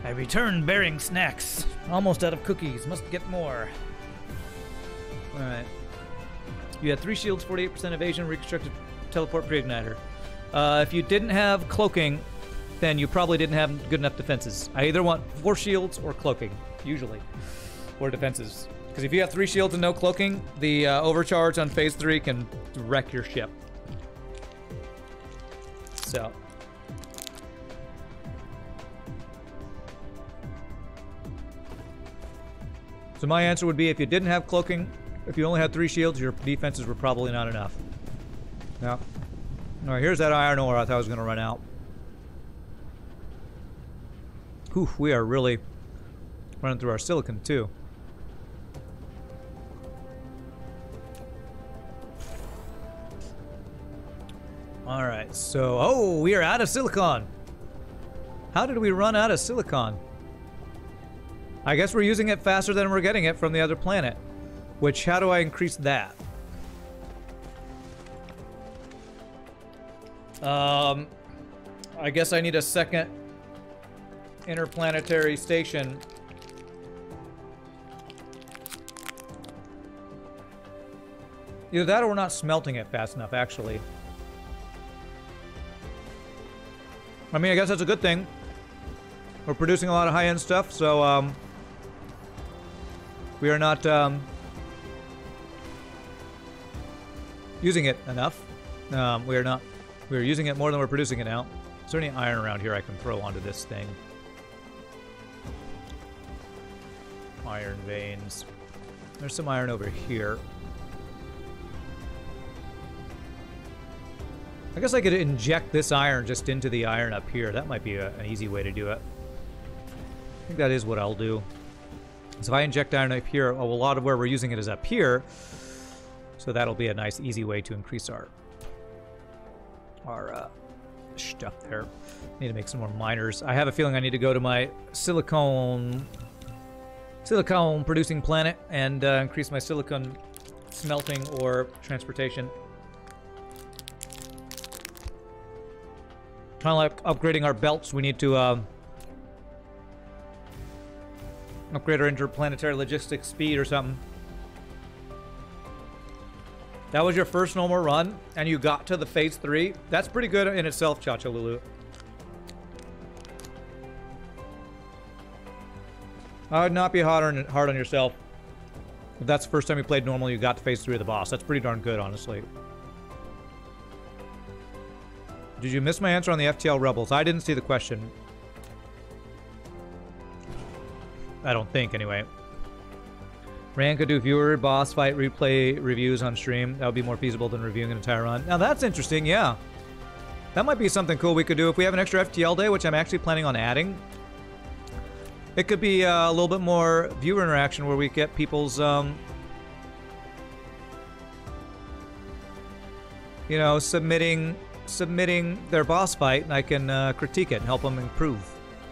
I return bearing snacks. Almost out of cookies. Must get more. Alright. You had 3 shields, 48% evasion, reconstructed teleport pre-igniter. If you didn't have cloaking, then you probably didn't have good enough defenses. I either want 4 shields or cloaking, usually. Or defenses. Because if you have 3 shields and no cloaking, the overcharge on phase 3 can wreck your ship. So. So my answer would be if you didn't have cloaking, if you only had 3 shields, your defenses were probably not enough. Yeah. Alright, here's that iron ore I thought I was going to run out. Whew, we are really running through our silicon too. Alright, so... Oh, we are out of silicon! How did we run out of silicon? I guess we're using it faster than we're getting it from the other planet. Which, how do I increase that? I guess I need a second interplanetary station. Either that or we're not smelting it fast enough, actually. I mean, I guess that's a good thing. We're producing a lot of high-end stuff, so, we are not, using it enough. We are not. We are using it more than we're producing it now. Is there any iron around here I can throw onto this thing? Iron veins. There's some iron over here. I guess I could inject this iron just into the iron up here. That might be an easy way to do it. I think that is what I'll do. So if I inject iron up here, a lot of where we're using it is up here. So that'll be a nice, easy way to increase our stuff there. Need to make some more miners. I have a feeling I need to go to my silicone producing planet and increase my silicon smelting or transportation. Kind of like upgrading our belts, we need to upgrade our interplanetary logistics speed or something. That was your first normal run, and you got to the phase 3? That's pretty good in itself, Chachalulu. I would not be hard on yourself. If that's the first time you played normal, you got to phase 3 of the boss. That's pretty darn good, honestly. Did you miss my answer on the FTL Rebels? I didn't see the question. I don't think, anyway. Rand could do viewer boss fight replay reviews on stream. That would be more feasible than reviewing an entire run. Now that's interesting, yeah. That might be something cool we could do if we have an extra FTL day, which I'm actually planning on adding. It could be a little bit more viewer interaction where we get people's, you know, submitting their boss fight, and I can critique it and help them improve.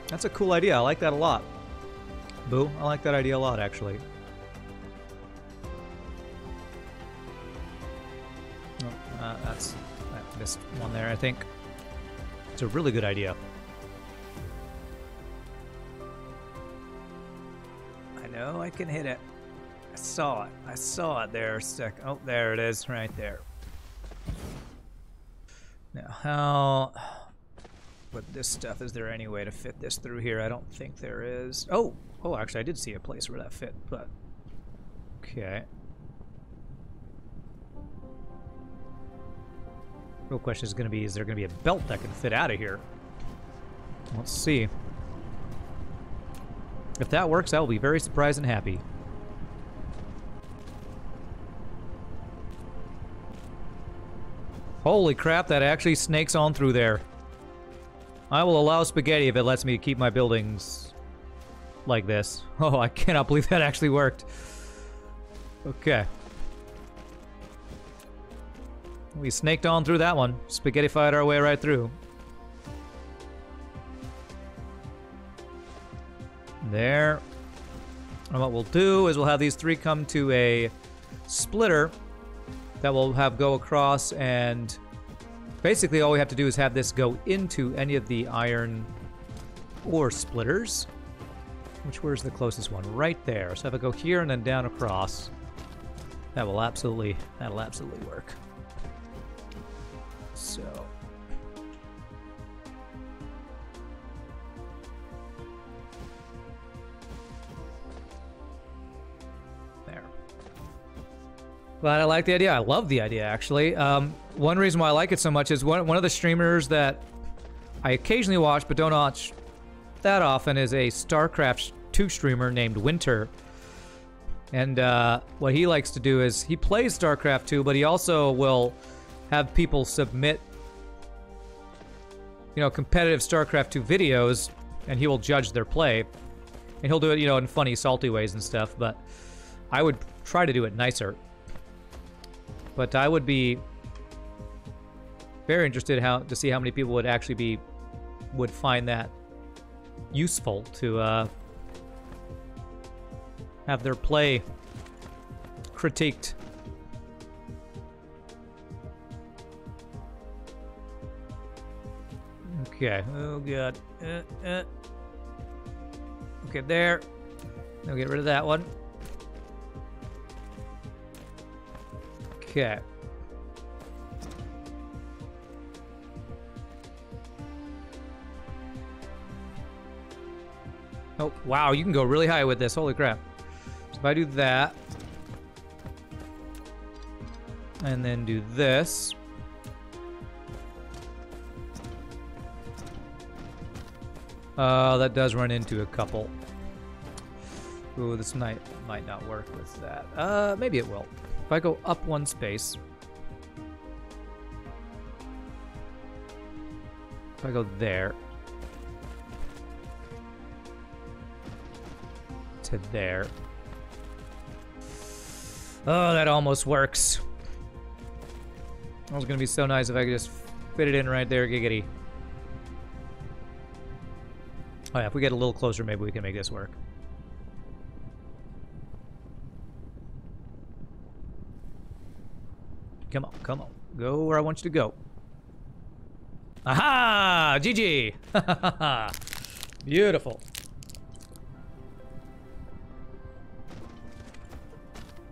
That's a cool idea. I like that a lot. Boo, I like that idea a lot, actually. I missed one there, I think. It's a really good idea. I know I can hit it. I saw it. I saw it there a sec. Oh, there it is, right there. Now, how... With this stuff, is there any way to fit this through here? I don't think there is. Oh! Oh, actually, I did see a place where that fit, but... Okay. Real question is going to be, is there going to be a belt that can fit out of here? Let's see. If that works, I will be very surprised and happy. Holy crap, that actually snakes on through there. I will allow spaghetti if it lets me keep my buildings like this. Oh, I cannot believe that actually worked. Okay. We snaked on through that one. Spaghetti-fied our way right through. There. And what we'll do is we'll have these 3 come to a splitter that we'll have go across, and basically all we have to do is have this go into any of the iron ore splitters. Where's the closest one? Right there. So if I go here and then down across, that'll absolutely work. So there. But I like the idea. I love the idea, actually. One reason why I like it so much is one of the streamers that I occasionally watch but don't watch that often is a StarCraft 2 streamer named Winter. And what he likes to do is he plays StarCraft 2, but he also will have people submit, you know, competitive StarCraft 2 videos, and he will judge their play. And he'll do it, you know, in funny, salty ways and stuff, but I would try to do it nicer. But I would be very interested to see how many people would actually would find that useful to have their play critiqued. Okay. Oh god. Okay, there. Now get rid of that one. Okay. Oh, wow, you can go really high with this. Holy crap. So if I do that, and then do this, that does run into a couple. Ooh, this might not work with that. Maybe it will. If I go up one space, if I go there, to there. Oh, that almost works. That was gonna be so nice if I could just fit it in right there, giggity. Oh yeah, if we get a little closer, maybe we can make this work. Come on, come on. Go where I want you to go. Aha! GG! Beautiful.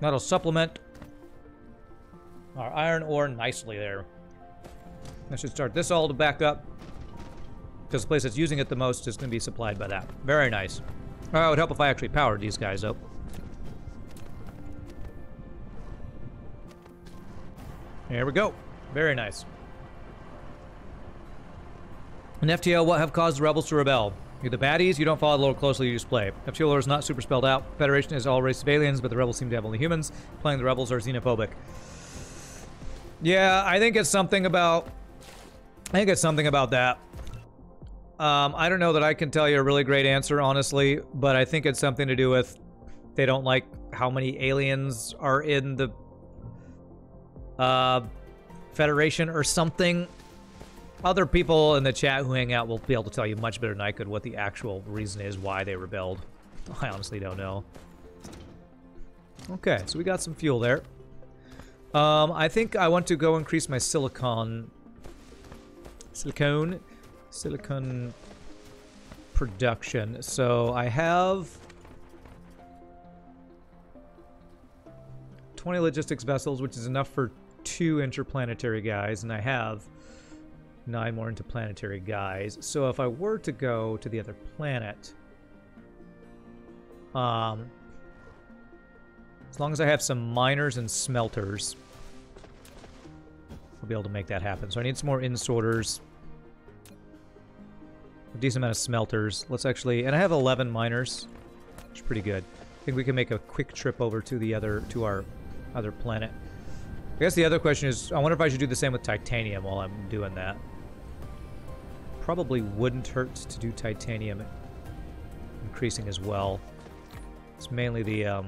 That'll supplement our iron ore nicely there. I should start this all to back up, because the place that's using it the most is going to be supplied by that. Very nice. Oh, it would help if I actually powered these guys up. There we go. Very nice. In FTL, what have caused the rebels to rebel? You're the baddies, you don't follow the lore closely, you just play. FTL lore is not super spelled out. Federation is all race of aliens, but the rebels seem to have only humans. Playing the rebels are xenophobic. Yeah, I think it's something about... that. I don't know that I can tell you a really great answer, honestly, but I think it's something to do with they don't like how many aliens are in the Federation or something. Other people in the chat who hang out will be able to tell you much better than I could what the actual reason is why they rebelled. I honestly don't know. Okay, so we got some fuel there. I think I want to go increase my silicon production. So I have 20 logistics vessels, which is enough for 2 interplanetary guys, and I have 9 more interplanetary guys. So if I were to go to the other planet, as long as I have some miners and smelters, I'll be able to make that happen. So I need some more in-sorters, a decent amount of smelters. Let's actually, and I have 11 miners, which is pretty good. I think we can make a quick trip over to our other planet. I guess the other question is, I wonder if I should do the same with titanium while I'm doing that. Probably wouldn't hurt to do titanium increasing as well. It's mainly the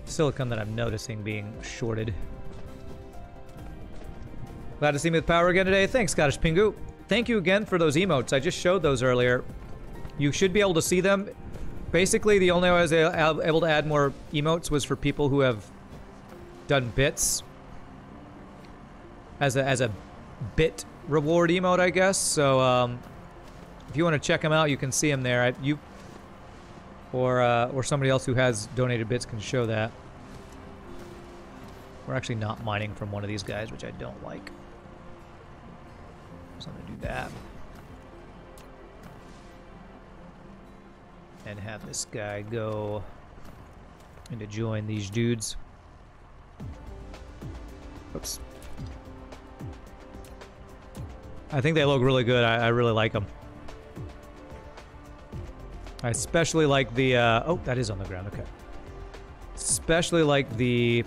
silicon that I'm noticing being shorted. Glad to see me with power again today. Thanks, Scottish Pingu. Thank you again for those emotes. I just showed those earlier. You should be able to see them. Basically, the only way I was able to add more emotes was for people who have done bits as a bit reward emote, I guess. So if you want to check him out, you can see him there. Or somebody else who has donated bits can show that. We're actually not mining from one of these guys, which I don't like. So I'm going to do that. And have this guy go and to join these dudes. Oops. I think they look really good. I really like them. I especially like the, oh, that is on the ground, okay. Especially like the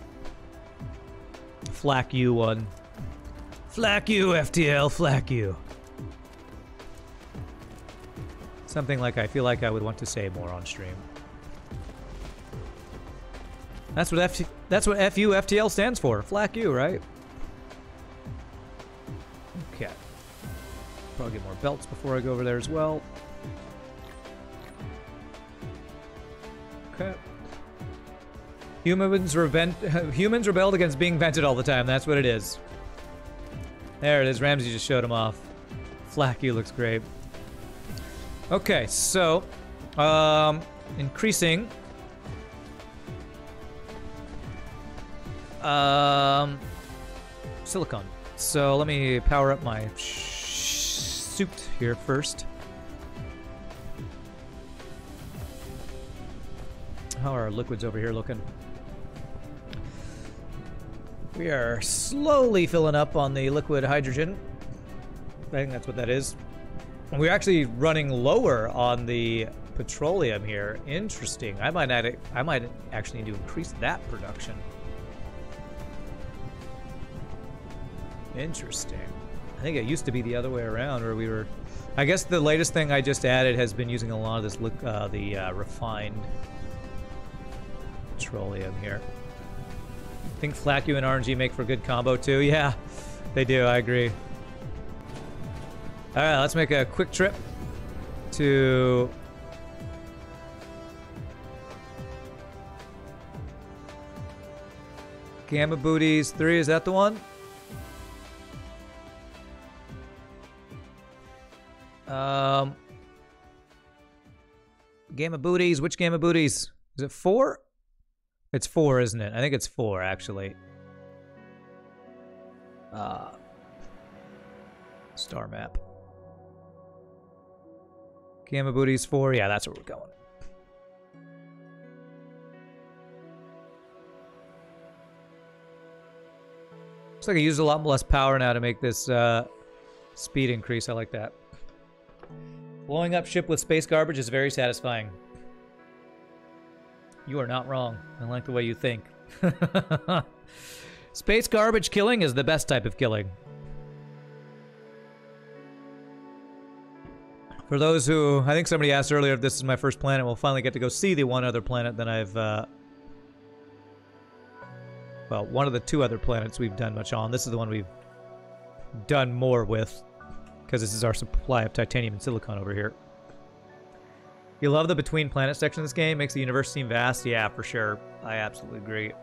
Flak you one. Flak you, FTL, flak you. Something like I feel like I would want to say more on stream. That's what FU FTL stands for. Flak you, right? Okay. Probably get more belts before I go over there as well. Okay. Humans rebelled against being vented all the time. That's what it is. There it is. Ramsey just showed him off. Flak you looks great. Okay, so increasing silicon. So let me power up my suit here first. How are our liquids over here looking? We are slowly filling up on the liquid hydrogen. I think that's what that is. And we're actually running lower on the petroleum here. Interesting. I might actually need to increase that production. Interesting. I think it used to be the other way around, where we were. I guess the latest thing I just added has been using a lot of this refined petroleum here. I think Flak you and RNG make for a good combo too. Yeah, they do. I agree. All right, let's make a quick trip to Gamma Booties 3. Is that the one? Gamma Booties. Which Gamma Booties? Is it 4? It's 4, isn't it? I think it's 4, actually. Star map. Gamma Booties 4. Yeah, that's where we're going. Looks like I used a lot less power now to make this speed increase. I like that. Blowing up ship with space garbage is very satisfying. You are not wrong. I like the way you think. Space garbage killing is the best type of killing. For those who... I think somebody asked earlier if this is my first planet. We'll finally get to go see the one other planet that I've... well, one of the 2 other planets we've done much on. This is the one we've done more with. Because this is our supply of titanium and silicon over here. You love the between planet section of this game? Makes the universe seem vast? Yeah, for sure. I absolutely agree.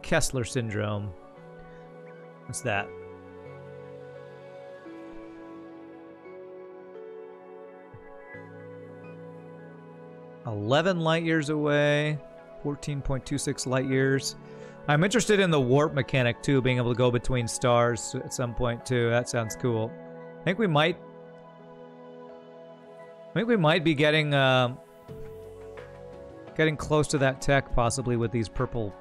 Kessler syndrome. What's that? "11 light years away, 14.26 light years." I'm interested in the warp mechanic too, being able to go between stars at some point too. That sounds cool. I think we might be getting getting close to that tech, possibly with these purple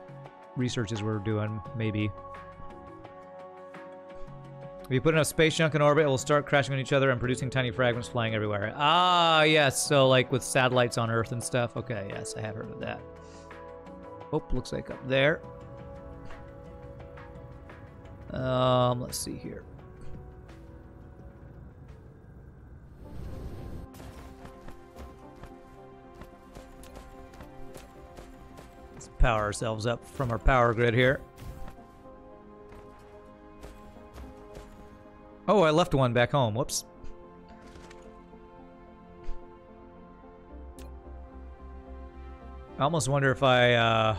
researches we're doing. Maybe. If you put enough space junk in orbit, it will start crashing on each other and producing tiny fragments flying everywhere. Ah, yes. So like with satellites on Earth and stuff. Okay, yes, I have heard of that. Oh, looks like up there. Let's see here. Let's power ourselves up from our power grid here. Oh, I left one back home. Whoops. I almost wonder if I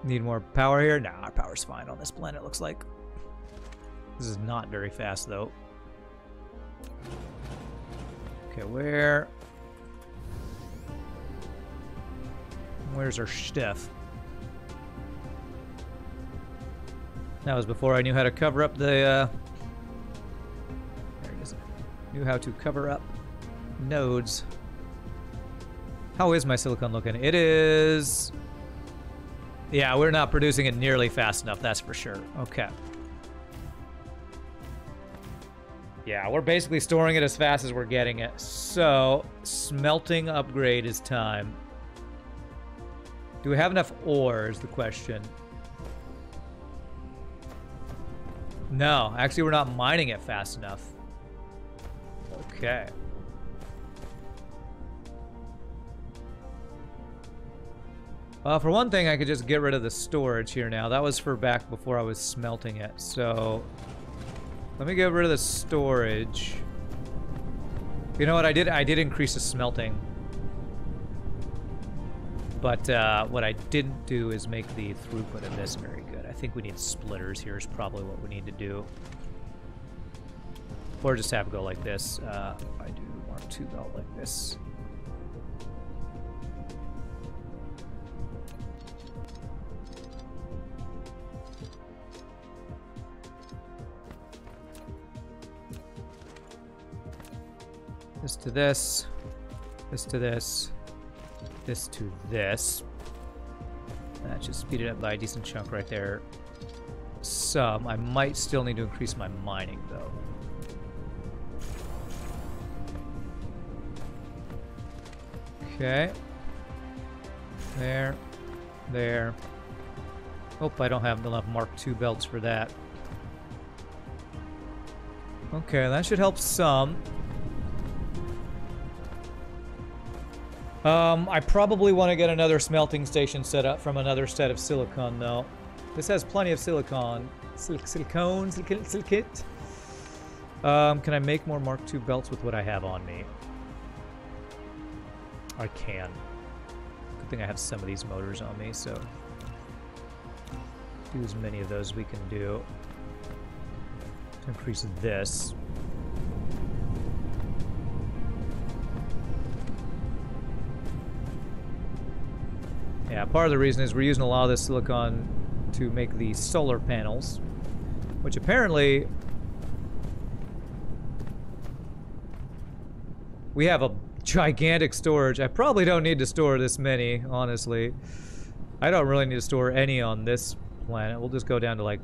Need more power here? Nah, our power's fine on this planet, looks like. This is not very fast, though. Okay, where's our stuff? That was before I knew how to cover up the, there it is. Knew how to cover up nodes. How is my silicon looking? It is... Yeah, we're not producing it nearly fast enough, that's for sure. Okay. Yeah, we're basically storing it as fast as we're getting it. So, smelting upgrade is time. Do we have enough ore is the question. No, actually we're not mining it fast enough. Okay. For one thing, I could just get rid of the storage here now. That was for back before I was smelting it. So, let me get rid of the storage. You know what I did? I did increase the smelting. But what I didn't do is make the throughput of this very good. I think we need splitters here is probably what we need to do. Or just have it go like this. If I do Mark II belt like this. This to this. This to this. This to this. That should speed it up by a decent chunk right there. Some. I might still need to increase my mining, though. Okay. There. There. Hope I don't have enough Mark II belts for that. Okay, that should help some. I probably want to get another smelting station set up from another set of silicon, though. This has plenty of silicon. Silicate. Can I make more Mark II belts with what I have on me? I can. Good thing I have some of these motors on me, so... do as many of those as we can do. To increase this. Yeah, part of the reason is we're using a lot of this silicon to make the solar panels, which apparently we have a gigantic storage. I probably don't need to store this many, honestly. I don't really need to store any on this planet. We'll just go down to like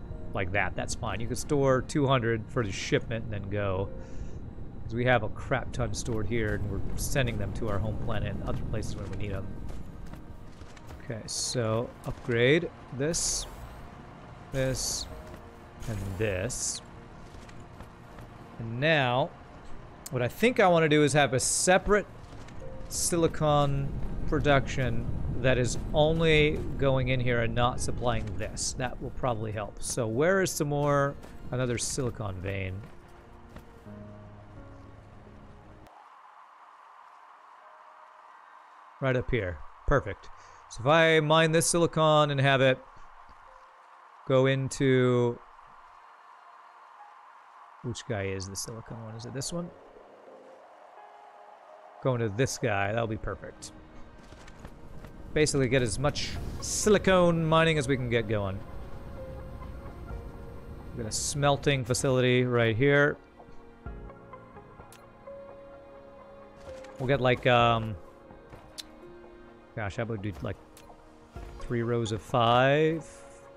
that. That's fine. You can store 200 for the shipment and then go. Because we have a crap ton stored here, and we're sending them to our home planet and other places where we need them. Okay, so upgrade this, this, and this. And now, what I think I want to do is have a separate silicon production that is only going in here and not supplying this. That will probably help. So where is some more, another silicon vein? Right up here. Perfect. So if I mine this silicon and have it go into... which guy is the silicon one? Is it this one? Going to this guy. That'll be perfect. Basically get as much silicone mining as we can get going. We've got a smelting facility right here. We'll get like, gosh, how about do like 3 rows of 5?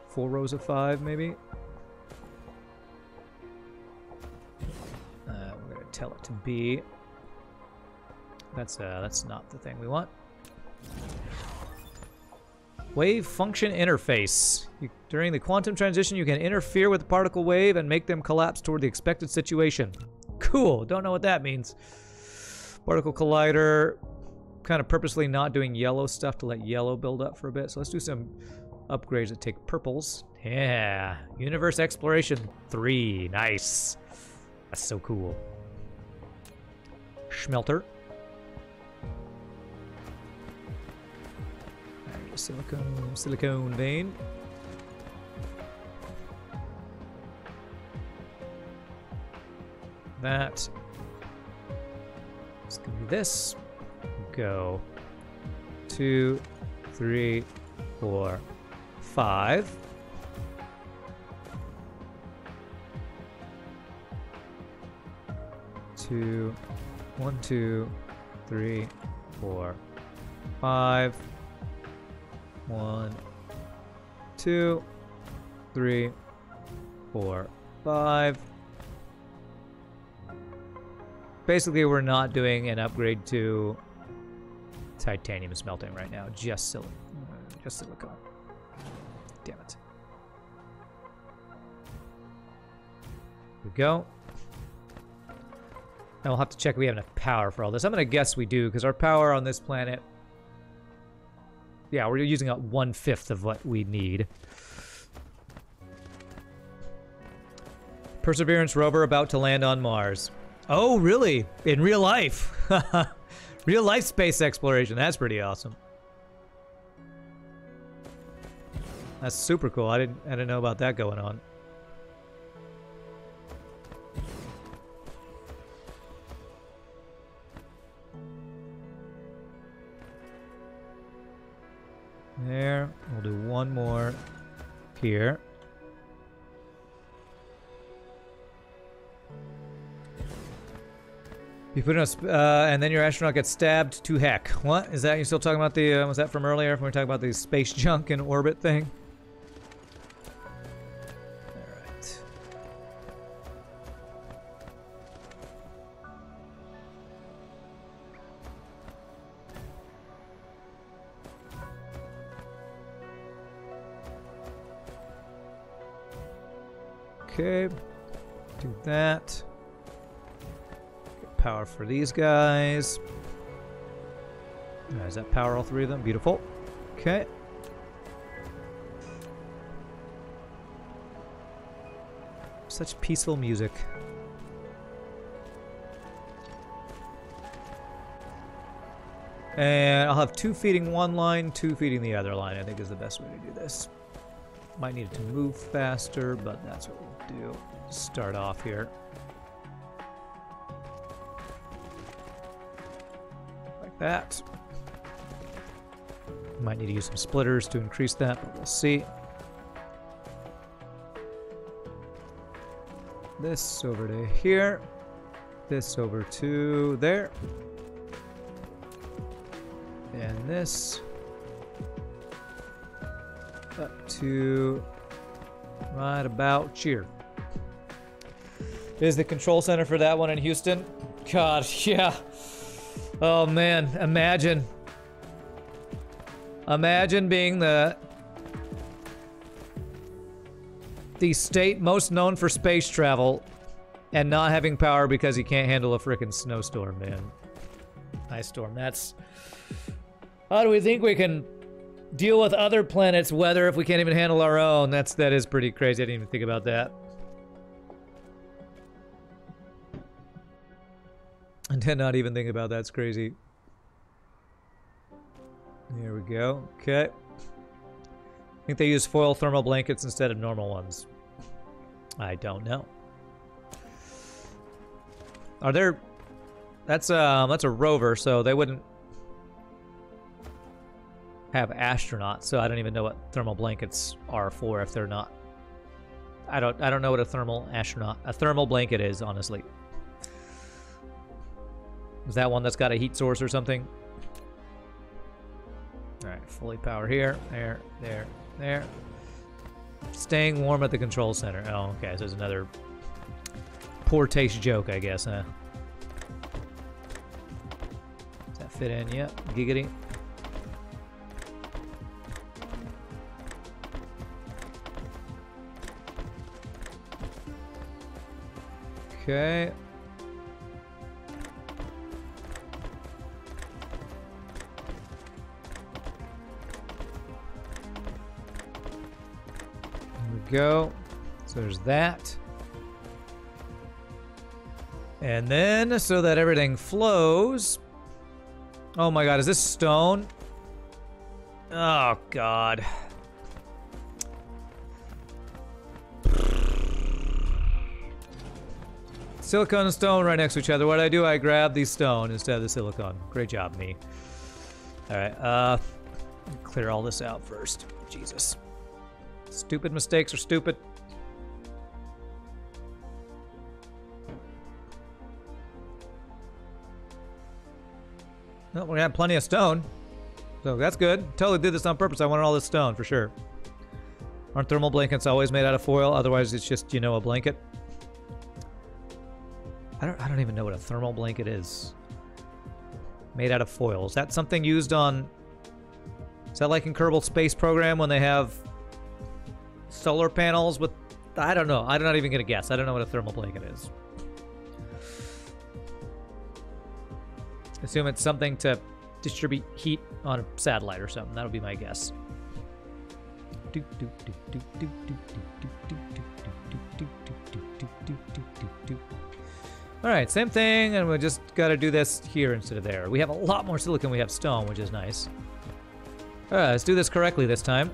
4 rows of 5, maybe? We're gonna tell it to be. That's not the thing we want. Wave function interface. During the quantum transition, you can interfere with the particle wave and make them collapse toward the expected situation. Cool. Don't know what that means. Particle collider. Kind of purposely not doing yellow stuff to let yellow build up for a bit. So let's do some upgrades that take purples. Yeah. Universe exploration 3. Nice. That's so cool. Smelter. Silicone vein. That is gonna be this. Go 2, 3, 4, 5. Two, 1, 2, 3, 4, 5. 1, 2, 3, 4, 5. Basically, we're not doing an upgrade to titanium smelting right now. Just silicone. Damn it. Here we go. Now we'll have to check if we have enough power for all this. I'm going to guess we do, because our power on this planet... Yeah, we're using up 1/5 of what we need. Perseverance rover about to land on Mars. Oh, really? In real life? Real life space exploration. That's pretty awesome. That's super cool. I didn't know about that going on. There. We'll do one more here. You put in and then your astronaut gets stabbed to heck. What? Is that, you still talking about the, was that from earlier when we were talking about the space junk in orbit thing? Alright. Okay. Do that. Power for these guys. Does that power all three of them? Beautiful. Okay. Such peaceful music. And I'll have 2 feeding one line, 2 feeding the other line, I think is the best way to do this. Might need it to move faster, but that's what we'll do. Start off here. That. Might need to use some splitters to increase that, but we'll see. This over to here. This over to there. And this up to right about here. Is the control center for that one in Houston? God, yeah. Oh man, imagine being the state most known for space travel and not having power because you can't handle a frickin' snowstorm, man. Ice storm, that's... How do we think we can deal with other planets' weather if we can't even handle our own? That is pretty crazy, I didn't even think about that. I did not even think about that. That's crazy. Here we go. Okay. I think they use foil thermal blankets instead of normal ones. I don't know. Are there... That's a rover, so they wouldn't have astronauts, so I don't even know what thermal blankets are for if they're not. I don't know what a thermal blanket is, honestly. Is that one that's got a heat source or something? Alright, fully power here. There. Staying warm at the control center. Oh, okay, so there's another poor taste joke, I guess, huh? Does that fit in? Yeah, giggity. Okay. Go. So there's that. And then, so that everything flows. Oh my god, is this stone? Oh, God. Silicone and stone right next to each other. What do? I grab the stone instead of the silicone. Great job, me. Alright, clear all this out first. Jesus. Stupid mistakes are stupid. Well, we're gonna have plenty of stone. So that's good. Totally did this on purpose. I wanted all this stone, for sure. Aren't thermal blankets always made out of foil? Otherwise, it's just, you know, a blanket. I don't even know what a thermal blanket is. Made out of foil. Is that something used on... Is that like in Kerbal Space Program when they have solar panels with... I don't know. I'm not even going to guess. I don't know what a thermal blanket is. Assume it's something to distribute heat on a satellite or something. That'll be my guess. Alright, same thing, and we just gotta do this here instead of there. We have a lot more silicon, we have stone, which is nice. Alright, let's do this correctly this time.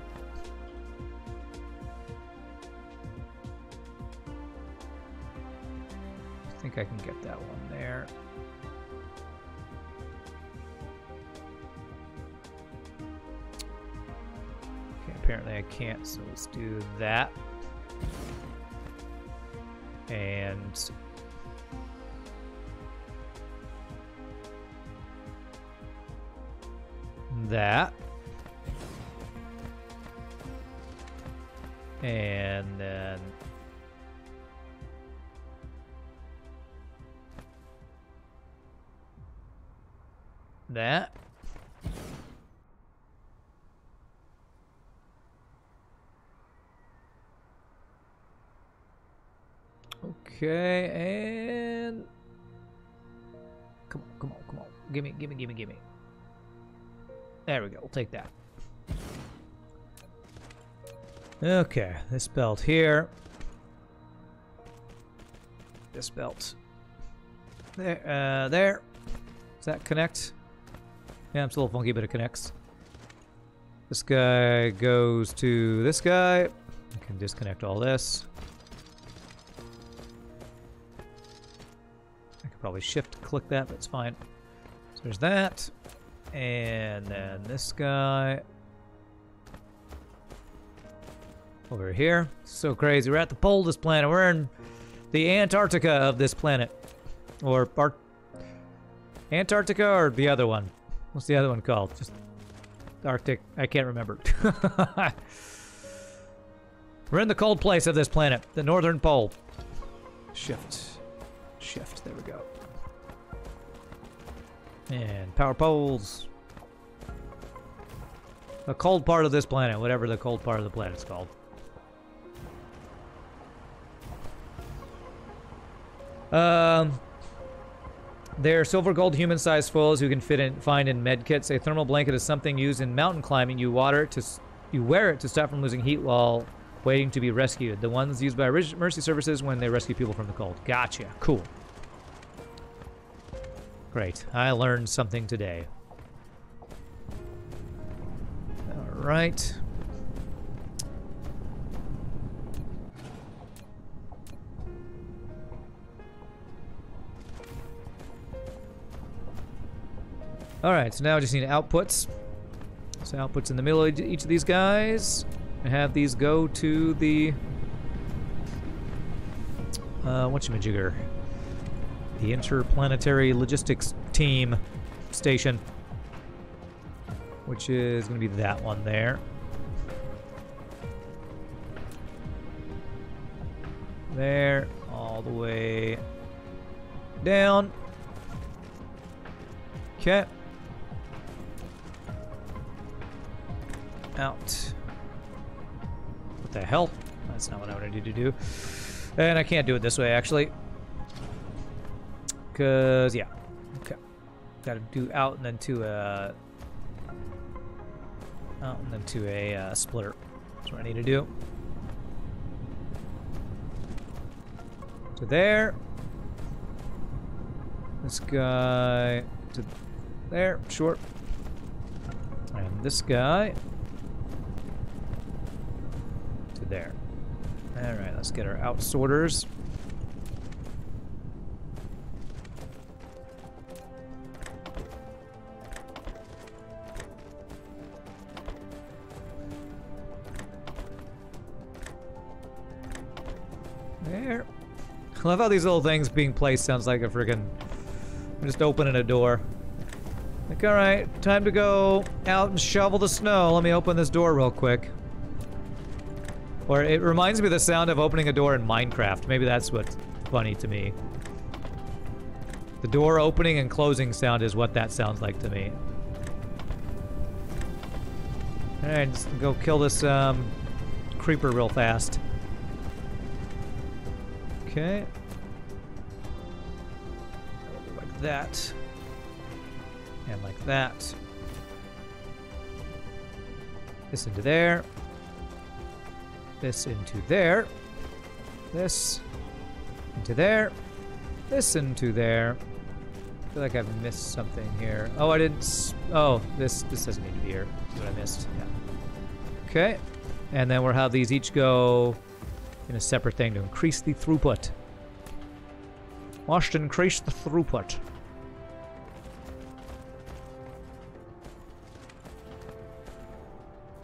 I think I can get that one there. Okay, apparently I can't, so let's do that. And... that. And then that. Okay, and come on. Gimme. There we go, we'll take that. Okay, this belt here. This belt. There, there. Does that connect? Yeah, it's a little funky, but it connects. This guy goes to this guy. I can disconnect all this. I could probably shift-click that, but it's fine. So there's that. And then this guy over here. So crazy. We're at the pole of this planet. We're in the Antarctica of this planet. Or Antarctica or the other one? What's the other one called? Just Arctic. I can't remember. We're in the cold place of this planet. The northern pole. Shift. There we go. And power poles. The cold part of this planet, whatever the cold part of the planet's called. They're silver gold human-sized foils you can find in med kits. A thermal blanket is something used in mountain climbing. You wear it to stop from losing heat while waiting to be rescued. The ones used by mercy services when they rescue people from the cold. Gotcha. Cool. Great. I learned something today. All right. All right, so now I just need outputs. So outputs in the middle of each of these guys. And have these go to the... whatchamajigger? The Interplanetary Logistics Team Station. Which is going to be that one there. There, all the way down. Okay. Out. What the hell? That's not what I wanted to do. And I can't do it this way, actually. Because, yeah. Okay. Gotta do out and then to a... out and then to a splitter. That's what I need to do. To there. This guy to there. Short. And this guy there. Alright, let's get our out sorters. There. I love how these little things being placed sounds like a friggin'... I'm just opening a door. Like, alright, time to go out and shovel the snow. Let me open this door real quick. Or it reminds me of the sound of opening a door in Minecraft. Maybe that's what's funny to me. The door opening and closing sound is what that sounds like to me. Alright, just go kill this creeper real fast. Okay. Like that. And like that. This into there. This into there. This into there. This into there. I feel like I've missed something here. Oh, I didn't... Oh, this doesn't need to be here. That's what I missed. Yeah. Okay. And then we'll have these each go in a separate thing to increase the throughput. Must increase the throughput.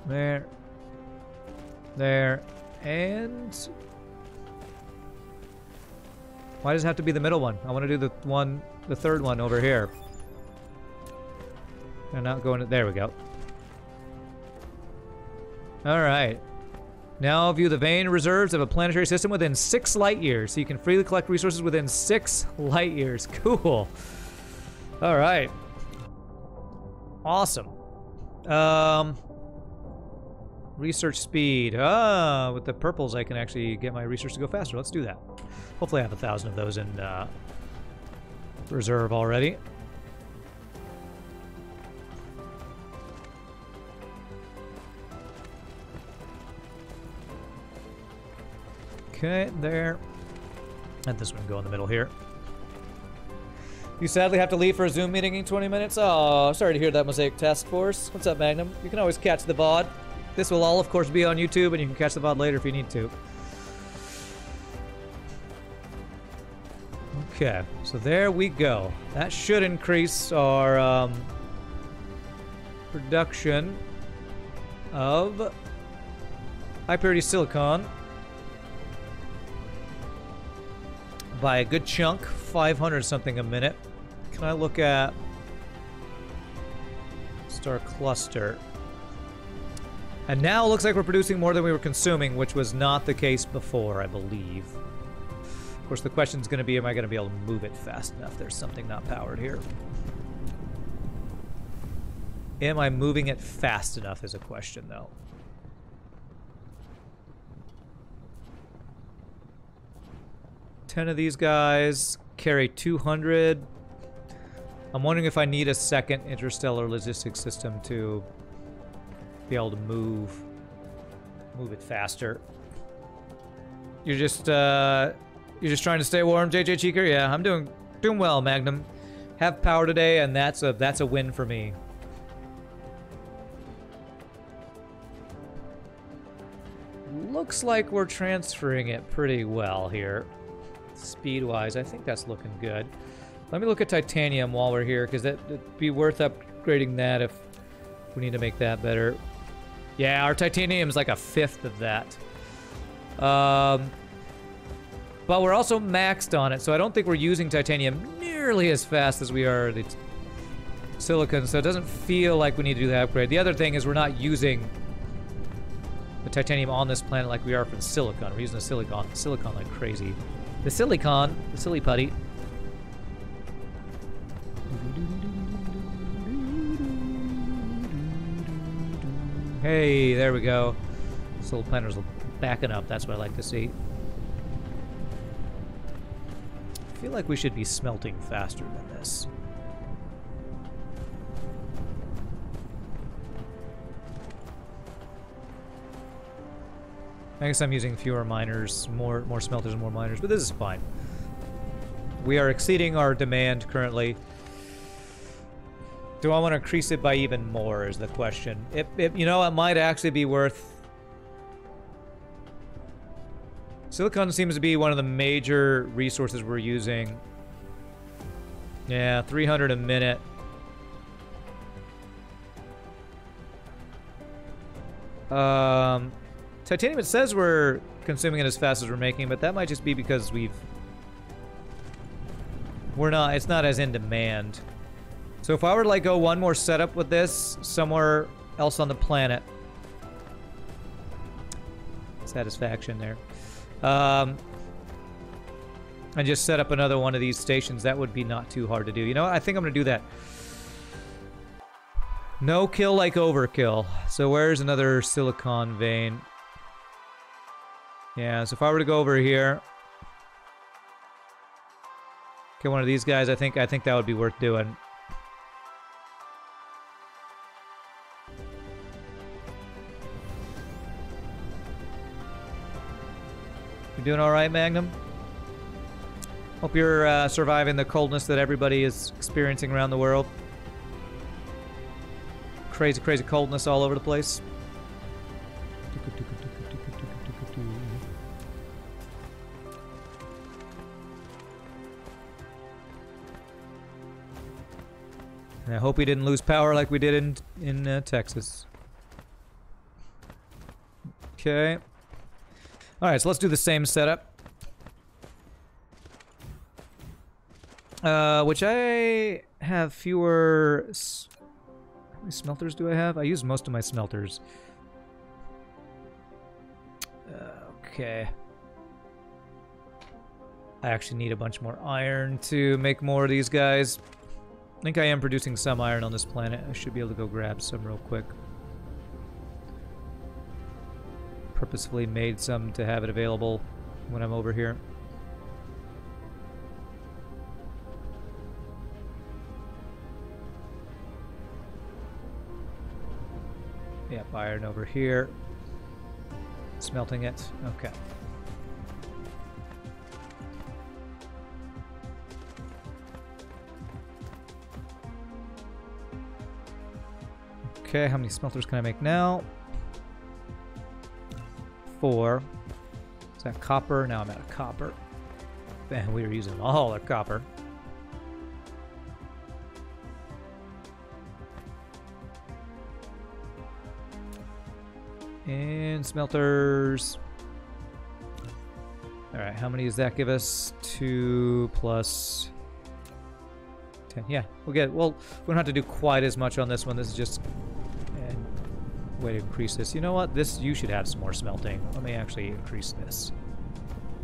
There. There. And... why does it have to be the middle one? I want to do the third one over here. And not going to... there we go. Alright. Now view the vein reserves of a planetary system within 6 light years. So you can freely collect resources within 6 light years. Cool. Alright. Awesome. Research speed. Ah, with the purples I can actually get my research to go faster. Let's do that. Hopefully I have 1,000 of those in reserve already. Okay, there. And this one go in the middle here. You sadly have to leave for a Zoom meeting in 20 minutes? Oh, sorry to hear that, Mosaic Task Force. What's up, Magnum? You can always catch the VOD. This will all, of course, be on YouTube, and you can catch the VOD later if you need to. Okay, so there we go. That should increase our production of high-purity silicon by a good chunk, 500 something a minute. Can I look at star cluster? And now it looks like we're producing more than we were consuming, which was not the case before, I believe. Of course, the question's going to be, am I going to be able to move it fast enough? There's something not powered here. Am I moving it fast enough is a question, though. Ten of these guys carry 200. I'm wondering if I need a second interstellar logistics system to be able to move it faster. You're just trying to stay warm, JJ Cheeker? Yeah, I'm doing well, Magnum. Have power today, and that's a win for me. Looks like we're transferring it pretty well here. Speed-wise, I think that's looking good. Let me look at titanium while we're here, because it'd be worth upgrading that if we need to make that better. Yeah, our titanium's like a 1/5 of that. But we're also maxed on it, so I don't think we're using titanium nearly as fast as we are the silicon, so it doesn't feel like we need to do the upgrade. The other thing is we're not using the titanium on this planet like we are for the silicon. We're using the silicon like crazy. The silicon, the silly putty. Hey, there we go. This little planter's backing up. That's what I like to see. I feel like we should be smelting faster than this. I guess I'm using fewer miners, more smelters and more miners, but this is fine. We are exceeding our demand currently. Do I want to increase it by even more is the question. You know, it might actually be worth Silicon seems to be one of the major resources we're using. Yeah, 300 a minute. Titanium, it says we're consuming it as fast as we're making, but that might just be because it's not as in demand. So if I were to like go one more setup with this somewhere else on the planet, satisfaction there, and just set up another one of these stations, that would be not too hard to do. You know what? I think I'm gonna do that. No kill like overkill. So where's another silicon vein? Yeah, so if I were to go over here, get one of these guys, I think that would be worth doing. You doing all right, Magnum? Hope you're surviving the coldness that everybody is experiencing around the world. Crazy, crazy coldness all over the place. And I hope we didn't lose power like we did in Texas. Okay. Alright, so let's do the same setup. Which I have fewer... How many smelters do I have? I use most of my smelters. Okay. I actually need a bunch more iron to make more of these guys. I think I am producing some iron on this planet. I should be able to go grab some real quick. Purposefully made some to have it available when I'm over here. Yep, iron over here. Smelting it. Okay. Okay, how many smelters can I make now? 4. Is that copper? Now I'm out of copper. Man, we were using all our copper. And smelters. Alright, how many does that give us? 2 plus 10. Yeah, we don't have to do quite as much on this one. This is just a way to increase this. You know what? You should have some more smelting. Let me actually increase this.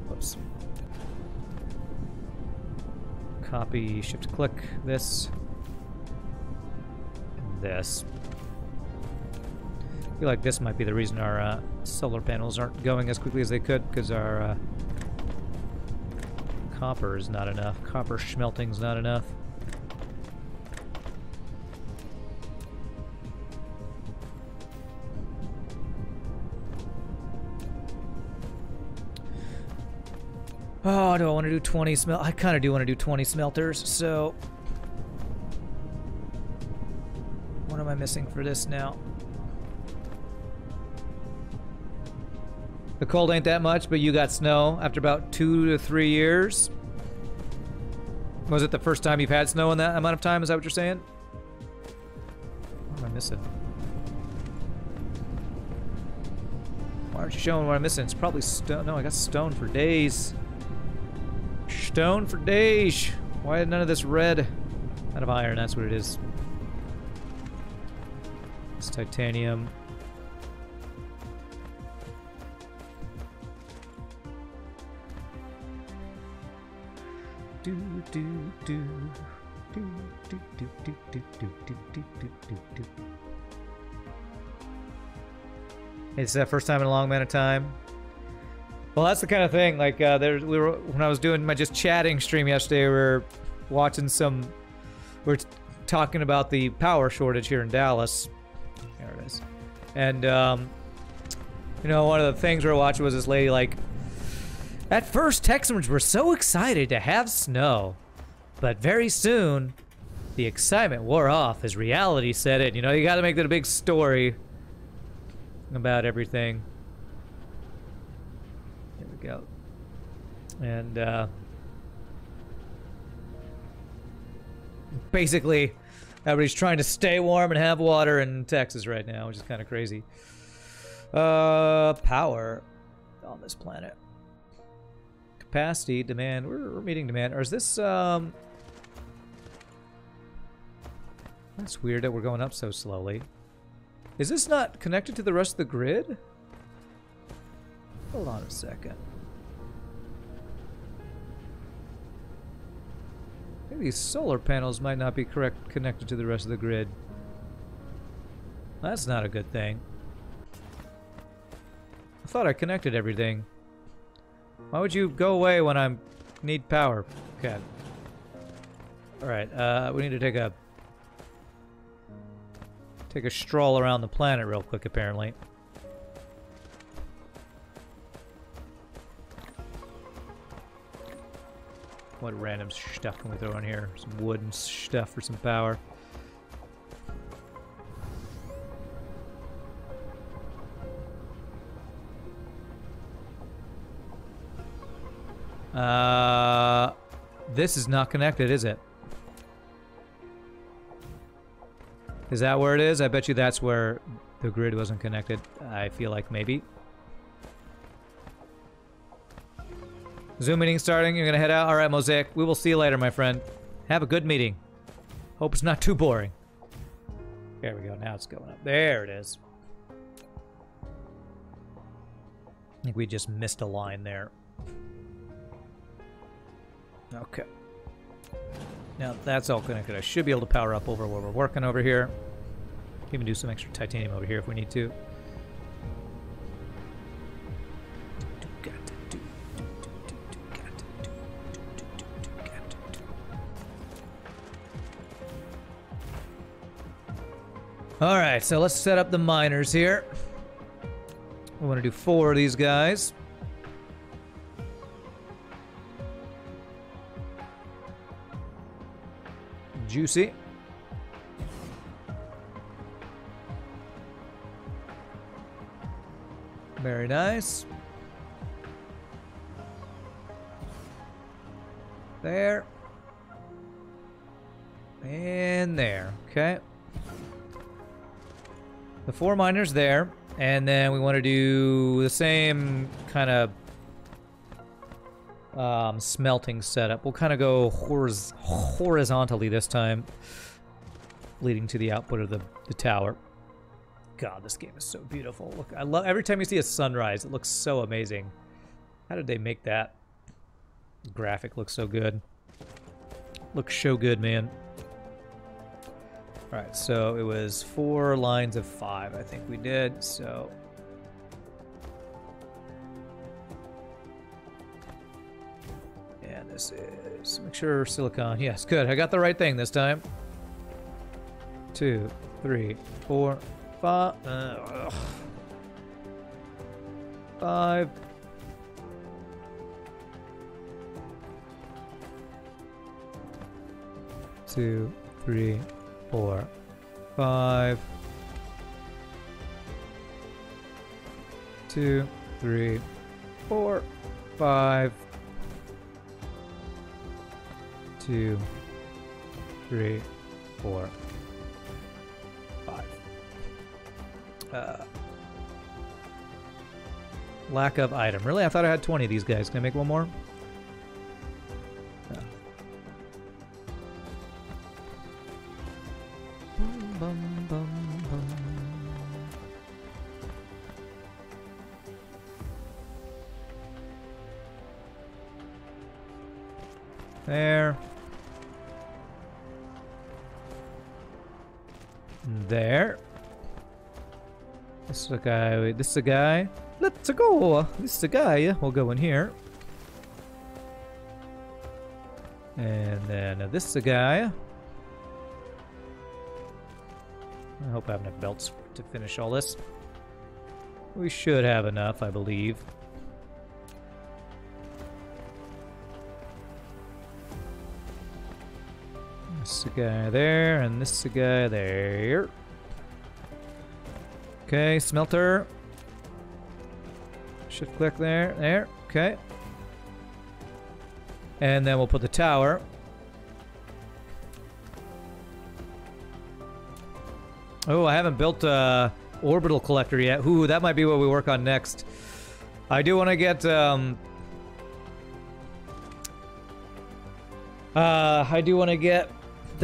Whoops. Copy, shift click this. And this. I feel like this might be the reason our solar panels aren't going as quickly as they could, because our copper is not enough. Copper smelting's not enough. Oh, do I want to do 20 I kind of do want to do 20 smelters, so... What am I missing for this now? The cold ain't that much, but you got snow after about 2 to 3 years. Was it the first time you've had snow in that amount of time? Is that what you're saying? What am I missing? Why aren't you showing what I'm missing? It's probably stone. No, I got stone for days. Stone for days. Why none of this red? Out of iron, that's what it is. It's titanium. It's the first time in a long amount of time. Well, that's the kind of thing. Like, when I was doing my just chatting stream yesterday, we were watching we're talking about the power shortage here in Dallas. There it is. And, you know, one of the things we were watching was this lady, like, at first, Texans were so excited to have snow, but very soon, the excitement wore off as reality set in. You know, you gotta make that a big story about everything. Here we go. And basically, everybody's trying to stay warm and have water in Texas right now, which is kind of crazy. Power on this planet. Capacity, demand. We're meeting demand. Or is this, That's weird that we're going up so slowly. Is this not connected to the rest of the grid? Hold on a second. Maybe these solar panels might not be connected to the rest of the grid. That's not a good thing. I thought I connected everything. Why would you go away when I need power? Okay. Alright, we need to take a stroll around the planet real quick, apparently. What random stuff can we throw in here? Some wood and stuff for some power. This is not connected, is it? Is that where it is? I bet you that's where the grid wasn't connected. I feel like maybe. Zoom meeting starting. You're gonna head out? Alright, Mosaic. We will see you later, my friend. Have a good meeting. Hope it's not too boring. There we go. Now it's going up. There it is. I think we just missed a line there. Okay. Now that's all connected. I should be able to power up over where we're working over here. Even do some extra titanium over here if we need to. Alright, so let's set up the miners here. We want to do 4 of these guys. Juicy. Very nice. There. And there. Okay. The 4 miners there. And then we want to do the same kind of smelting setup. We'll kind of go horizontally this time, leading to the output of the tower. God, this game is so beautiful. Look, I love every time you see a sunrise, it looks so amazing. How did they make that? The graphic looks so good. Looks so good, man. All right, so it was 4 lines of 5, I think we did, so. And this is, make sure silicon, yes, good, I got the right thing this time. 2, 3, 4, 5, 5. 2, 3, 4, 5. 2, 3, 4, 5. 2, 3, 4, 5. Lack of item. Really? I thought I had 20 of these guys. Can I make one more? There. There. This is a guy. This is a guy. Let's go. This is a guy. We'll go in here. And then this is a guy. I hope I have enough belts to finish all this. We should have enough, I believe. This is a guy there, and this is a guy there. Okay, smelter. Shift click there, there, okay. And then we'll put the tower. Oh, I haven't built a orbital collector yet. Ooh, that might be what we work on next. I do want to get the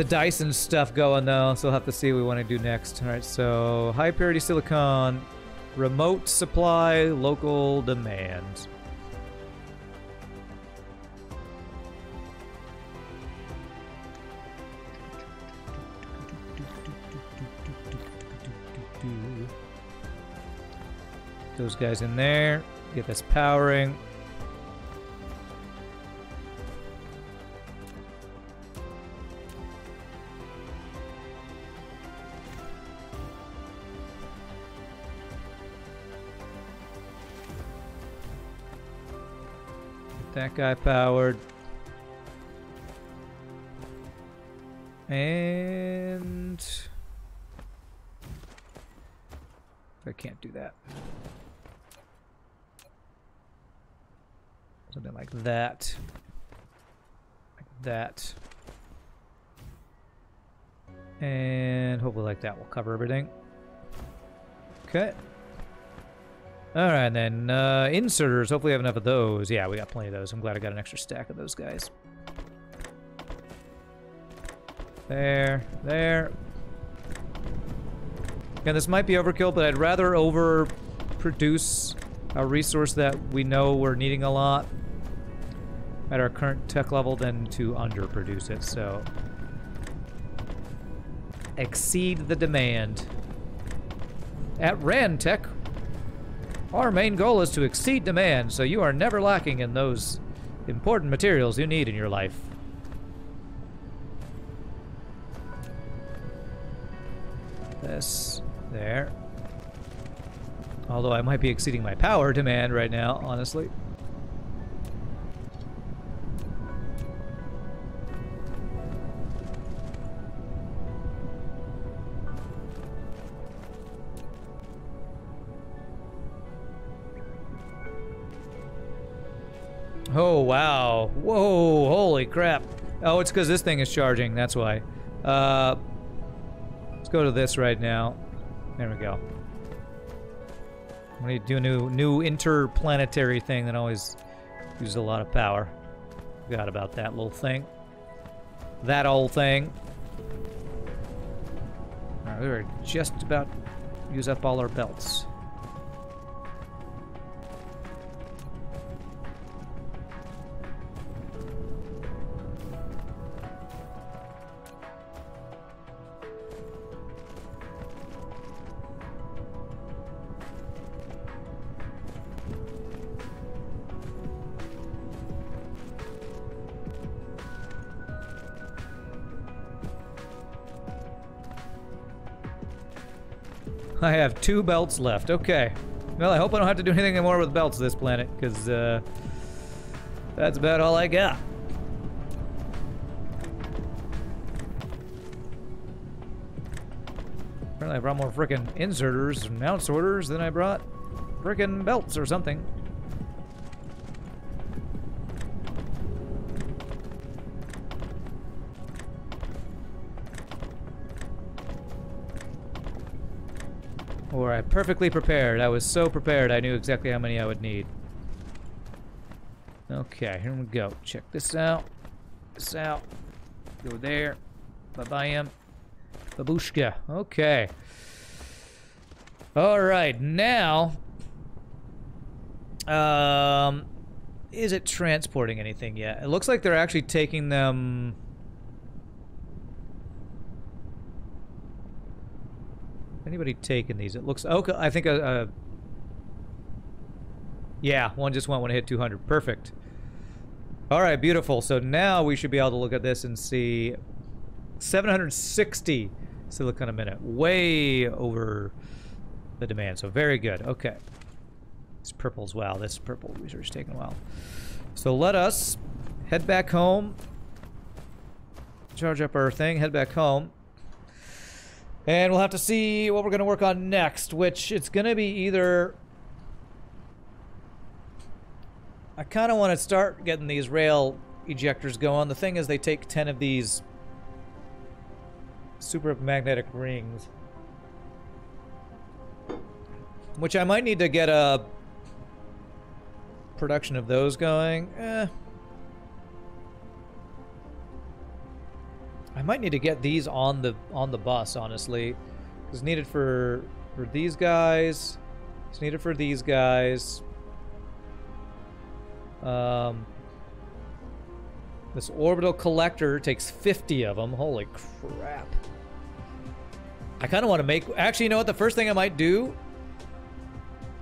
Dyson stuff going though, so we'll have to see what we want to do next. All right, so high purity silicon, remote supply, local demand. Those guys in there. Get this powering. Get that guy powered. And I can't do that. Something like that. Like that. And hopefully like that will cover everything. Okay. Alright then, inserters, hopefully we have enough of those. Yeah, we got plenty of those. I'm glad I got an extra stack of those guys. There, there. Again, this might be overkill, but I'd rather overproduce a resource that we know we're needing a lot at our current tech level than to underproduce it, so exceed the demand. At Randtech, our main goal is to exceed demand, so you are never lacking in those important materials you need in your life. This, there. Although I might be exceeding my power demand right now, honestly. Oh, wow. Whoa, holy crap. Oh, it's because this thing is charging, that's why. Let's go to this right now. There we go. We need to do a new interplanetary thing that always uses a lot of power. Forgot about that little thing. That old thing. Alright, we were just about to use up all our belts. I have 2 belts left. Okay. Well, I hope I don't have to do anything more with belts this planet, because that's about all I got. Apparently I brought more frickin' inserters and mount sorters than I brought frickin' belts or something. Or I perfectly prepared. I was so prepared I knew exactly how many I would need. Okay, here we go. Check this out. This out. Go there. Bye-bye-em. Babushka. Okay. Alright, now... is it transporting anything yet? It looks like they're actually taking them... Anybody taking these? It looks... Okay, I think yeah, one just went when it hit 200. Perfect. Alright, beautiful. So now we should be able to look at this and see 760 silicon a minute. Way over the demand. So very good. Okay. This purple as well. This purple research is taking a while. So let us head back home. Charge up our thing. Head back home. And we'll have to see what we're going to work on next, which it's going to be either... I kind of want to start getting these rail ejectors go on. The thing is, they take 10 of these super magnetic rings, which I might need to get a production of those going. I might need to get these on the bus, honestly. It's needed for these guys. It's needed for these guys. This orbital collector takes 50 of them. Holy crap. I kind of want to make... Actually, you know what? The first thing I might do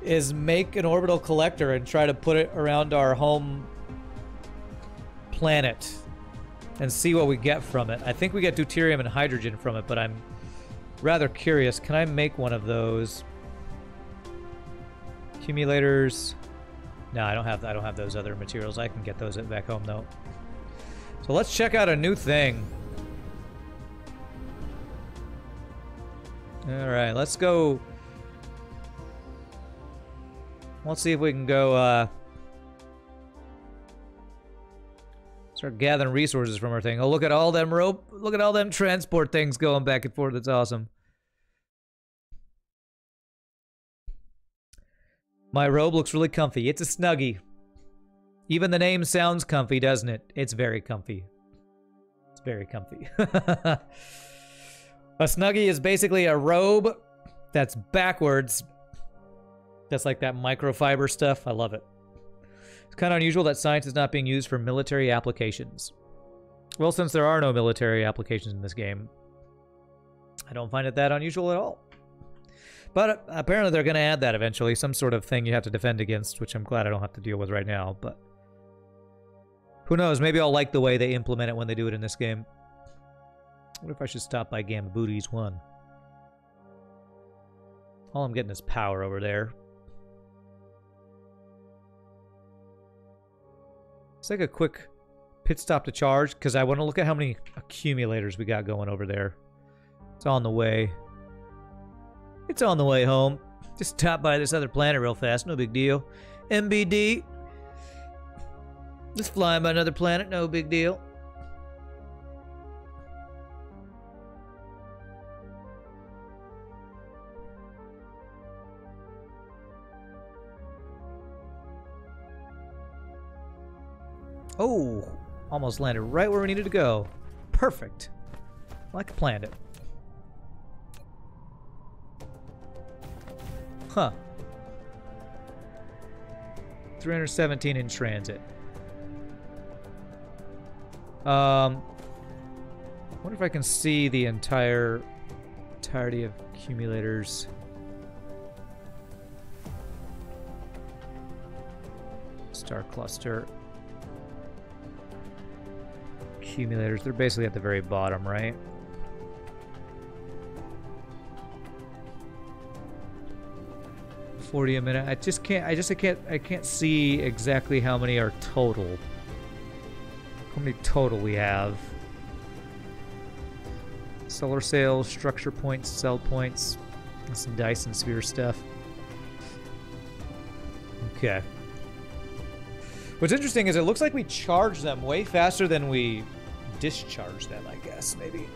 is make an orbital collector and try to put it around our home planet and see what we get from it. I think we get deuterium and hydrogen from it, but I'm rather curious. Can I make one of those? Accumulators. No, I don't have those other materials. I can get those back home though. So let's check out a new thing. All right, let's go. Let's see if we can go start gathering resources from our thing. Oh, look at all them rope. Look at all them transport things going back and forth. That's awesome. My robe looks really comfy. It's a Snuggie. Even the name sounds comfy, doesn't it? It's very comfy. It's very comfy. A Snuggie is basically a robe that's backwards. That's like that microfiber stuff. I love it. It's kind of unusual that science is not being used for military applications. Well, since there are no military applications in this game, I don't find it that unusual at all. But apparently they're going to add that eventually. Some sort of thing you have to defend against, which I'm glad I don't have to deal with right now. But who knows? Maybe I'll like the way they implement it when they do it in this game. What if I should stop by Gamma Booties 1? All I'm getting is power over there. Let's take a quick pit stop to charge, because I want to look at how many accumulators we got going over there. It's on the way. It's on the way home. Just stop by this other planet real fast. No big deal. MBD. Just flying by another planet. No big deal. Oh, almost landed right where we needed to go. Perfect. Like I planned it. Huh. 317 in transit. Wonder if I can see the entirety of accumulators. Star cluster. Accumulators, they're basically at the very bottom, right? $40 a minute. I can't see exactly how many are total. How many total we have. Solar sails, structure points, cell points. That's some Dyson sphere stuff. Okay. What's interesting is it looks like we charge them way faster than we discharge them, I guess, maybe.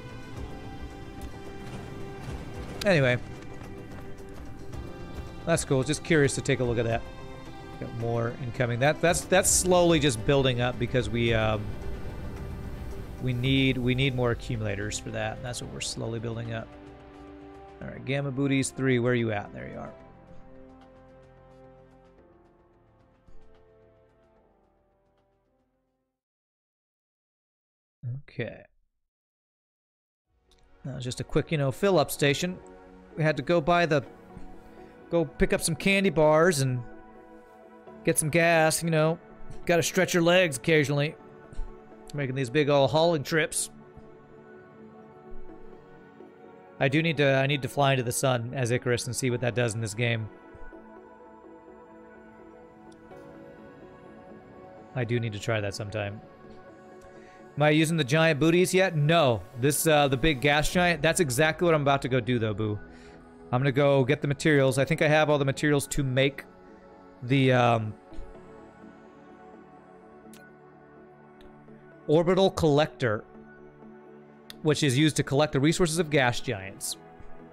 Anyway. That's cool. Just curious to take a look at that. Got more incoming. That's slowly just building up because we need more accumulators for that. That's what we're slowly building up. All right, Gamma Booties 3. Where are you at? There you are. Okay. That was just a quick, fill up station. We had to go pick up some candy bars and get some gas, Gotta stretch your legs occasionally. Making these big old hauling trips. I need to fly into the sun as Icarus and see what that does in this game. I do need to try that sometime. Am I using the giant booties yet? No. This, the big gas giant, that's exactly what I'm about to go do though, boo. I'm gonna go get the materials. I think I have all the materials to make the Orbital collector, which is used to collect the resources of gas giants.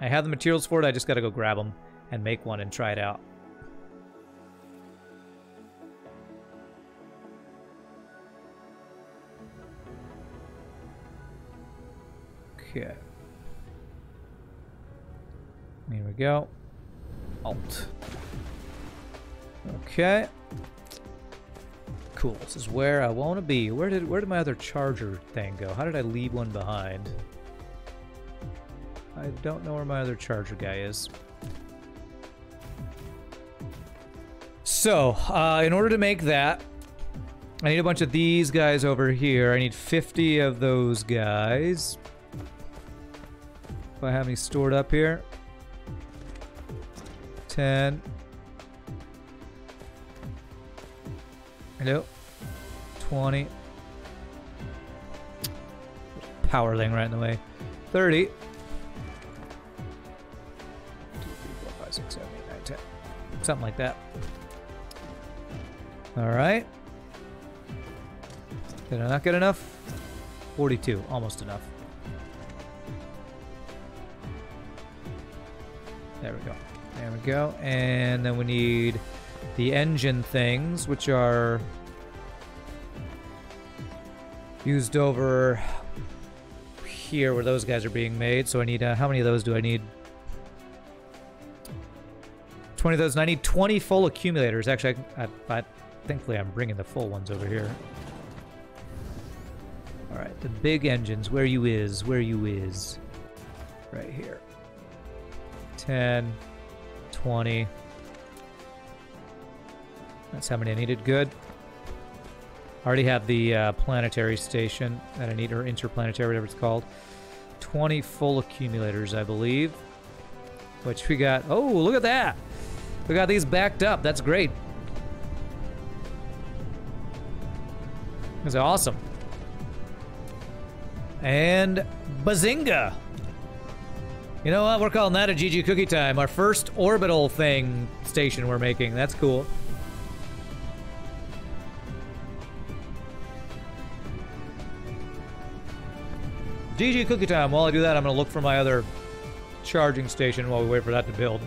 I have the materials for it. I just got to go grab them and make one and try it out. Okay. Here we go. Alt. Okay. Cool. This is where I want to be. Where did my other charger thing go? How did I leave one behind? I don't know where my other charger guy is. So, in order to make that, I need a bunch of these guys over here. I need 50 of those guys. Do I have any stored up here? 10. Hello. 20. Power thing right in the way. 30. 2, 3, 4, 5, 6, 7, 8, 9, 10. Something like that. Alright. Did I not get enough? 42. Almost enough. There we go. There we go. And then we need the engine things, which are used over here where those guys are being made. So I need, how many of those do I need? 20 of those. And I need 20 full accumulators. Actually, thankfully I'm bringing the full ones over here. All right, the big engines. Where you is? Where you is? Right here. 10, 20. That's how many I needed. Good. I already have the planetary station that I need, or interplanetary, whatever it's called. 20 full accumulators, I believe. Which we got. Oh, look at that! We got these backed up. That's great. That's awesome. And bazinga! You know what? We're calling that a GG Cookie Time. Our first orbital thing station we're making. That's cool. GG Cookie Time. While I do that, I'm going to look for my other charging station while we wait for that to build.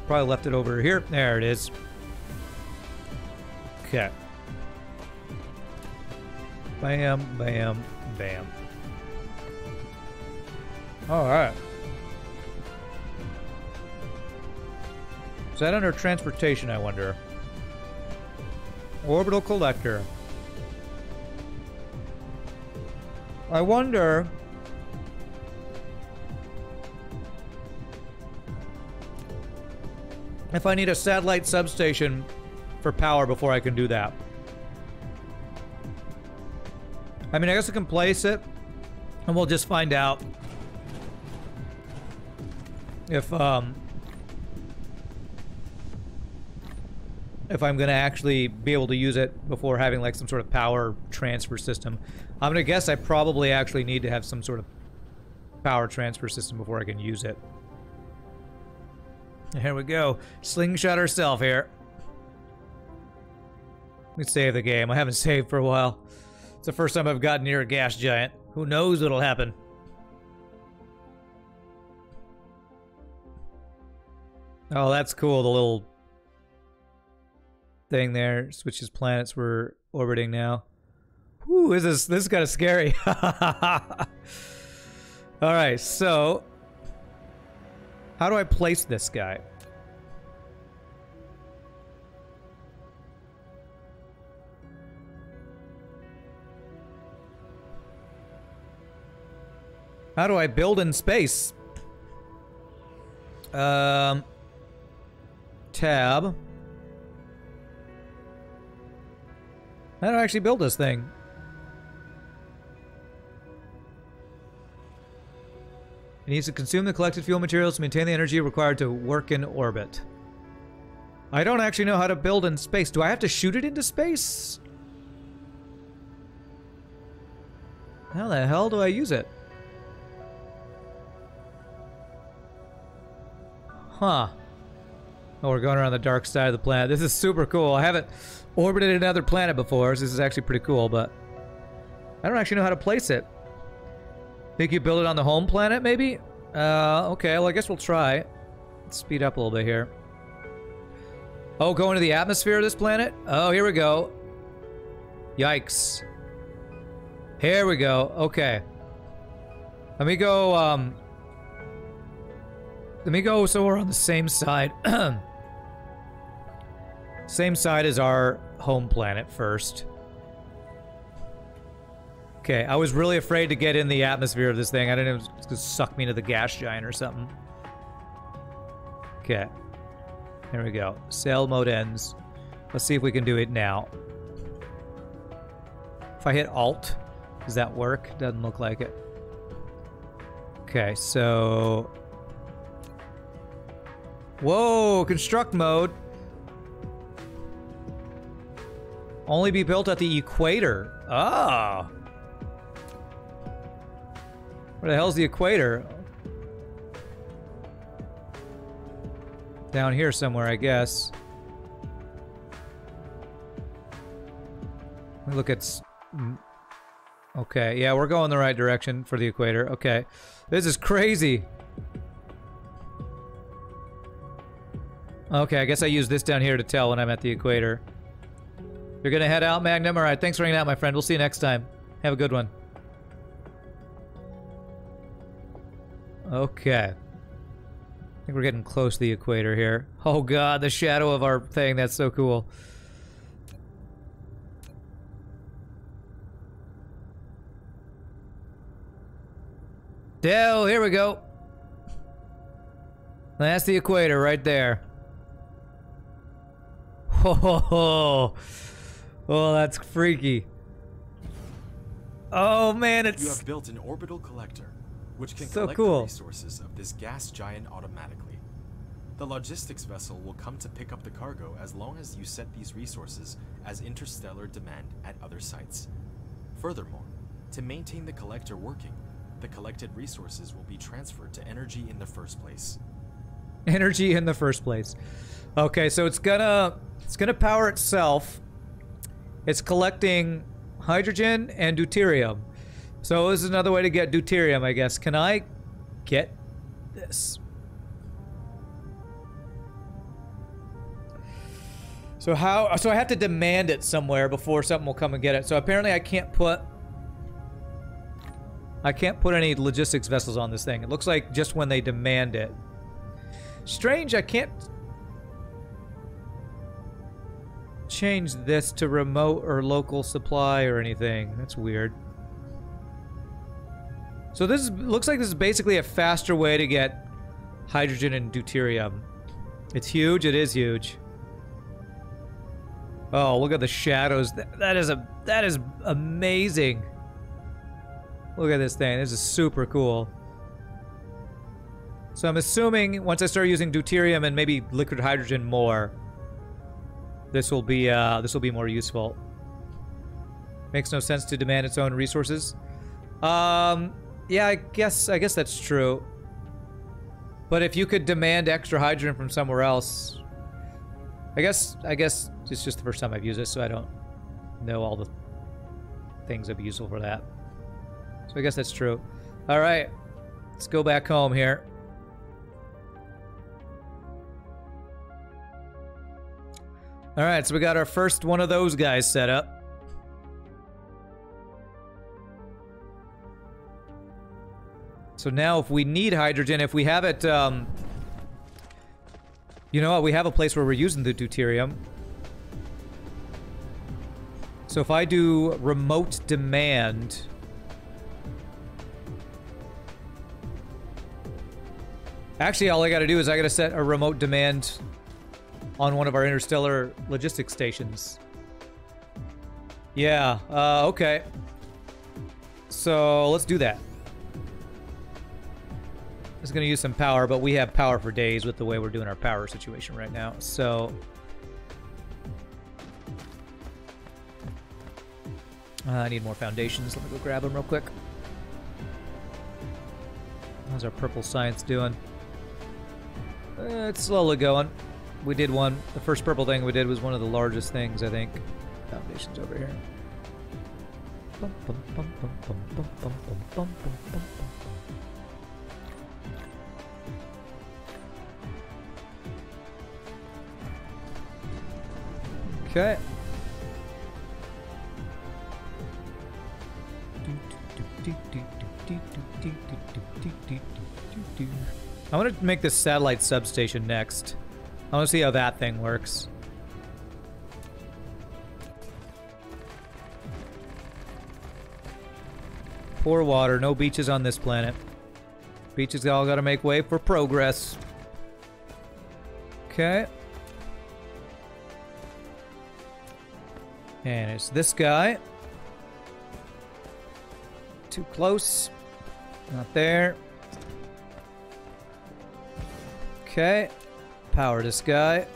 Probably left it over here. There it is. Okay. Bam, bam, bam. Alright. Is that under transportation, I wonder? Orbital collector. I wonder... if I need a satellite substation for power before I can do that. I mean, I guess I can place it, and we'll just find out if I'm gonna actually be able to use it before having like some sort of power transfer system. I'm gonna guess I probably actually need to have some sort of power transfer system before I can use it. Here we go. Slingshot herself here. Let me save the game. I haven't saved for a while. It's the first time I've gotten near a gas giant. Who knows what'll happen? Oh, that's cool. The little thing there switches planets we're orbiting now. Whew, this is kind of scary. Alright, so how do I place this guy? How do I build in space? Tab. How do I actually build this thing? It needs to consume the collected fuel materials to maintain the energy required to work in orbit. I don't actually know how to build in space. Do I have to shoot it into space? How the hell do I use it? Huh. Oh, we're going around the dark side of the planet. This is super cool. I haven't orbited another planet before, so this is actually pretty cool, but I don't actually know how to place it. Think you build it on the home planet, maybe? Okay, well, I guess we'll try. Let's speed up a little bit here. Oh, go into the atmosphere of this planet? Oh, here we go. Yikes. Here we go. Okay. Let me go so we're on the same side. Same side as our home planet first. Okay, I was really afraid to get in the atmosphere of this thing. I didn't know it was gonna suck me into the gas giant or something. Okay. Here we go. Sail mode ends. Let's see if we can do it now. If I hit Alt, does that work? Doesn't look like it. Okay, so... Whoa, construct mode. Only be built at the equator. Ah. Where the hell's the equator? Down here somewhere, I guess. Let me look at... Okay, yeah, we're going the right direction for the equator. Okay. This is crazy. Okay, I guess I use this down here to tell when I'm at the equator. You're gonna head out, Magnum? Alright, thanks for hanging out, my friend. We'll see you next time. Have a good one. Okay. I think we're getting close to the equator here. Oh god, the shadow of our thing. That's so cool. Dell, here we go. That's the equator right there. Oh, that's freaky. Oh man, it's... You have built an orbital collector, which can so collect cool. the resources of this gas giant automatically. The logistics vessel will come to pick up the cargo as long as you set these resources as interstellar demand at other sites. Furthermore, to maintain the collector working, the collected resources will be transferred to energy in the first place. Energy in the first place. Okay, so it's gonna power itself. It's collecting hydrogen and deuterium. So this is another way to get deuterium, I guess. Can I get this? So how? So I have to demand it somewhere before something will come and get it. So apparently I can't put any logistics vessels on this thing. It looks like just when they demand it. Strange, I can't change this to remote or local supply or anything. That's weird. So looks like this is basically a faster way to get hydrogen and deuterium. It's huge. It is huge. Oh, look at the shadows. That is amazing. Look at this thing. This is super cool. So I'm assuming once I start using deuterium and maybe liquid hydrogen more, this will be more useful. Makes no sense to demand its own resources. Yeah, I guess that's true. But if you could demand extra hydrogen from somewhere else, I guess it's just the first time I've used this, so I don't know all the things that'd be useful for that. So I guess that's true. All right, let's go back home here. All right, so we got our first one of those guys set up. So now if we need hydrogen, if we have it, you know what, we have a place where we're using the deuterium. So if I do remote demand... Actually, all I gotta do is I gotta set a remote demand on one of our interstellar logistics stations. Yeah, okay. So let's do that. It's gonna use some power, but we have power for days with the way we're doing our power situation right now. So I need more foundations. Let me go grab them real quick. How's our purple science doing? It's slowly going. We did one. The first purple thing we did was one of the largest things, I think. Foundation's over here. Bum, bum, bum, bum, bum, bum, bum, bum, bum, bum, bum. Okay. I want to make this satellite substation next. I want to see how that thing works. Pour water. No beaches on this planet. Beaches all got to make way for progress. Okay. And it's this guy. Too close. Not there. Okay. Power this guy.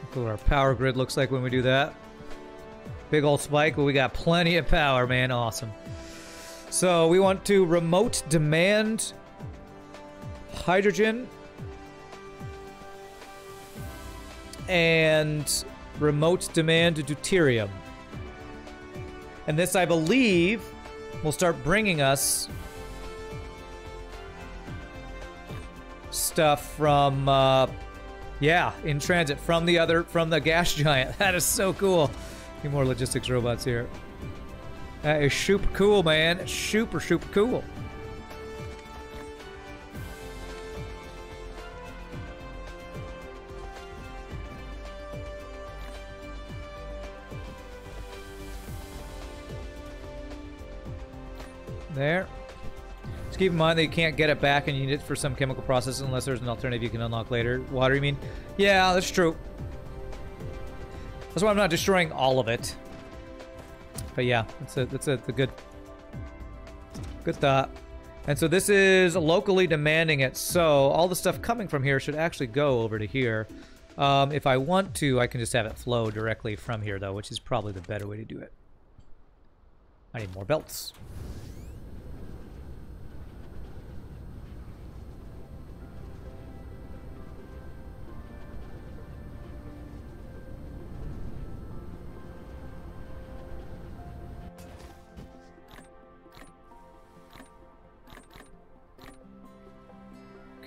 Look what our power grid looks like when we do that. Big old spike, but we got plenty of power, man. Awesome. So we want to remote demand hydrogen and remote demand deuterium. And this, I believe, will start bringing us stuff from, yeah, in transit from the gas giant. That is so cool. Need more logistics robots here. That is super cool, man. Super, super cool. There. Just keep in mind that you can't get it back and you need it for some chemical process unless there's an alternative you can unlock later. Water, you mean? Yeah, that's true. That's why I'm not destroying all of it. But yeah, that's a good thought. And so this is locally demanding it. So all the stuff coming from here should actually go over to here. If I want to, I can just have it flow directly from here, though, which is probably the better way to do it. I need more belts.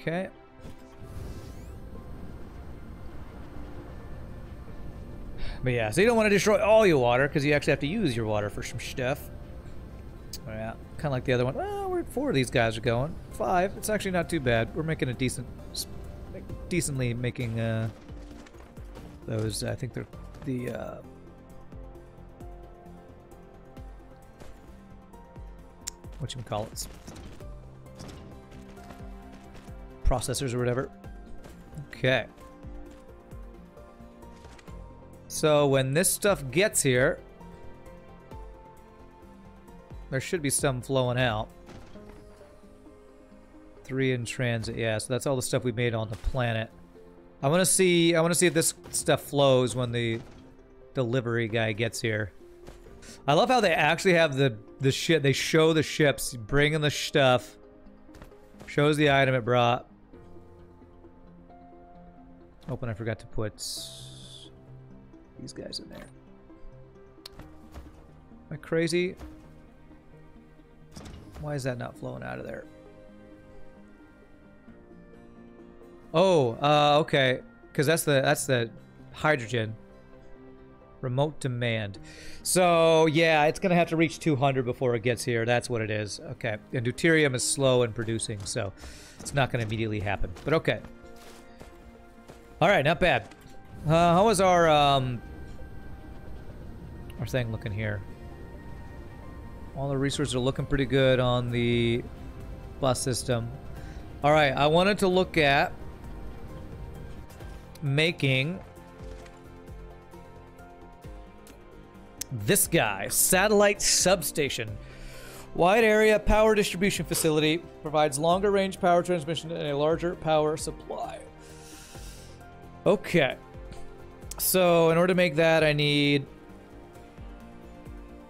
Okay. But yeah, so you don't want to destroy all your water because you actually have to use your water for some stuff. Oh, yeah, kind of like the other one. Well, where 4 of these guys are going. 5. It's actually not too bad. We're making a decently making those. I think they're the whatchamacallits. Processors or whatever. Okay. So when this stuff gets here, there should be some flowing out. 3 in transit, yeah. So that's all the stuff we made on the planet. I want to see if this stuff flows when the delivery guy gets here. I love how they actually have the shit. They show the ships bringing the stuff. Shows the item it brought. Open, I forgot to put these guys in there. Am I crazy? Why is that not flowing out of there? Oh, okay. Because that's the hydrogen. Remote demand. So, yeah, it's going to have to reach 200 before it gets here. That's what it is. Okay. And deuterium is slow in producing, so it's not going to immediately happen. But okay. All right, not bad. How is our thing looking here? All the resources are looking pretty good on the bus system. All right, I wanted to look at making this guy, satellite substation. Wide area power distribution facility, provides longer range power transmission and a larger power supply. Okay. So in order to make that, I need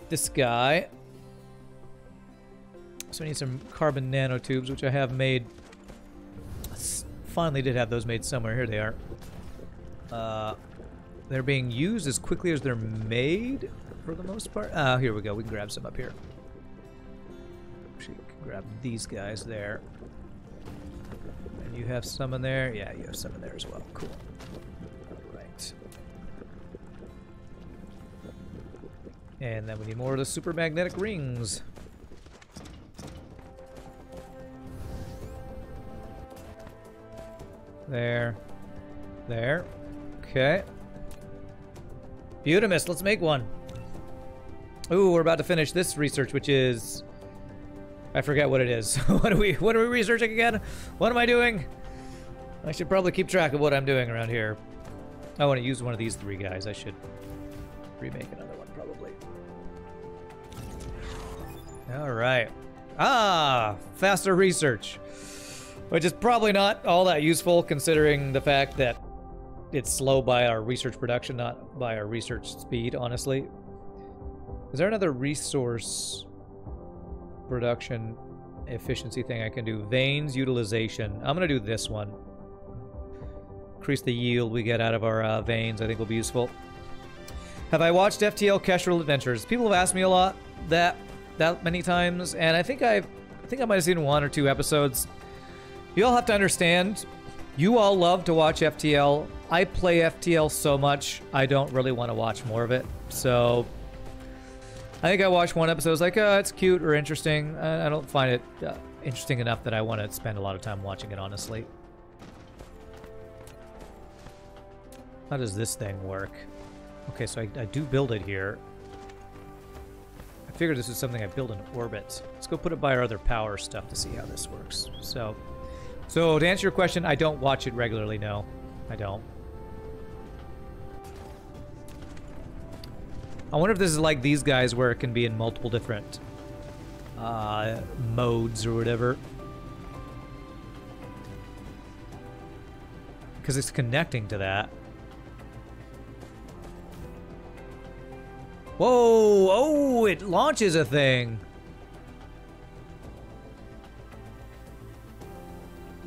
this guy. So I need some carbon nanotubes, which I have made finally did have those made somewhere. Here they are. They're being used as quickly as they're made, for the most part. Here we go. We can grab some up here. Actually, we can grab these guys there. And you have some in there? Yeah, you have some in there as well. Cool. Right. And then we need more of the super magnetic rings. There. There. Okay. Beautimous, let's make one. Ooh, we're about to finish this research, which is... I forget what it is. What are we researching again? What am I doing? I should probably keep track of what I'm doing around here. I want to use one of these 3 guys. I should remake another one, probably. Alright. Ah! Faster research. Which is probably not all that useful, considering the fact that it's slow by our research production, not by our research speed, honestly. Is there another resource production efficiency thing I can do? Veins utilization. I'm going to do this one. Increase the yield we get out of our veins, I think will be useful. Have I watched FTL Kestrel Adventures? People have asked me a lot that many times, and I think I might have seen 1 or 2 episodes. You all have to understand, you all love to watch FTL. I play FTL so much, I don't really want to watch more of it. So, I think I watched 1 episode, I was like, oh, it's cute or interesting. I don't find it interesting enough that I want to spend a lot of time watching it, honestly. How does this thing work? Okay, so I do build it here. I figured this is something I build in orbit. Let's go put it by our other power stuff to see how this works. So to answer your question, I don't watch it regularly, no. I don't. I wonder if this is like these guys where it can be in multiple different modes or whatever. Because it's connecting to that. Whoa! Oh, it launches a thing.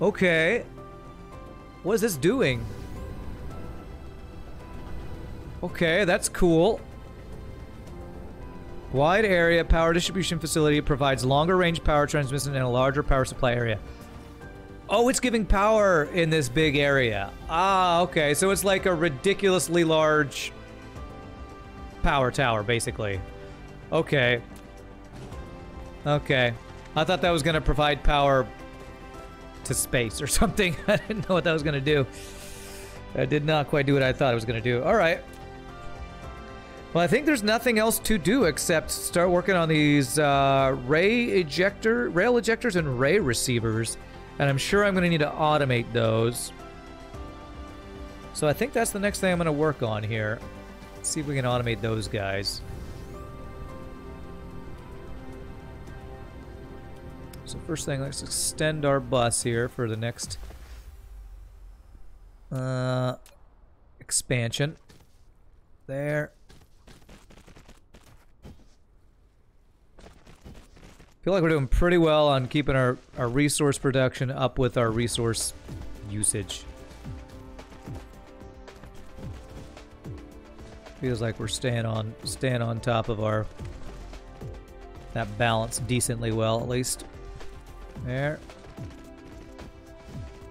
Okay. What is this doing? Okay, that's cool. Wide area power distribution facility provides longer range power transmission and a larger power supply area. Oh, it's giving power in this big area. Ah, okay. So it's like a ridiculously large power tower, basically. Okay. Okay. I thought that was going to provide power to space or something. I didn't know what that was going to do. I did not quite do what I thought it was going to do. All right. Well, I think there's nothing else to do except start working on these rail ejectors and ray receivers. And I'm sure I'm going to need to automate those. So I think that's the next thing I'm going to work on here. Let's see if we can automate those guys. So first thing, let's extend our bus here for the next expansion. There. Feel like we're doing pretty well on keeping our resource production up with our resource usage. Feels like we're staying on top of that balance decently well, at least. There.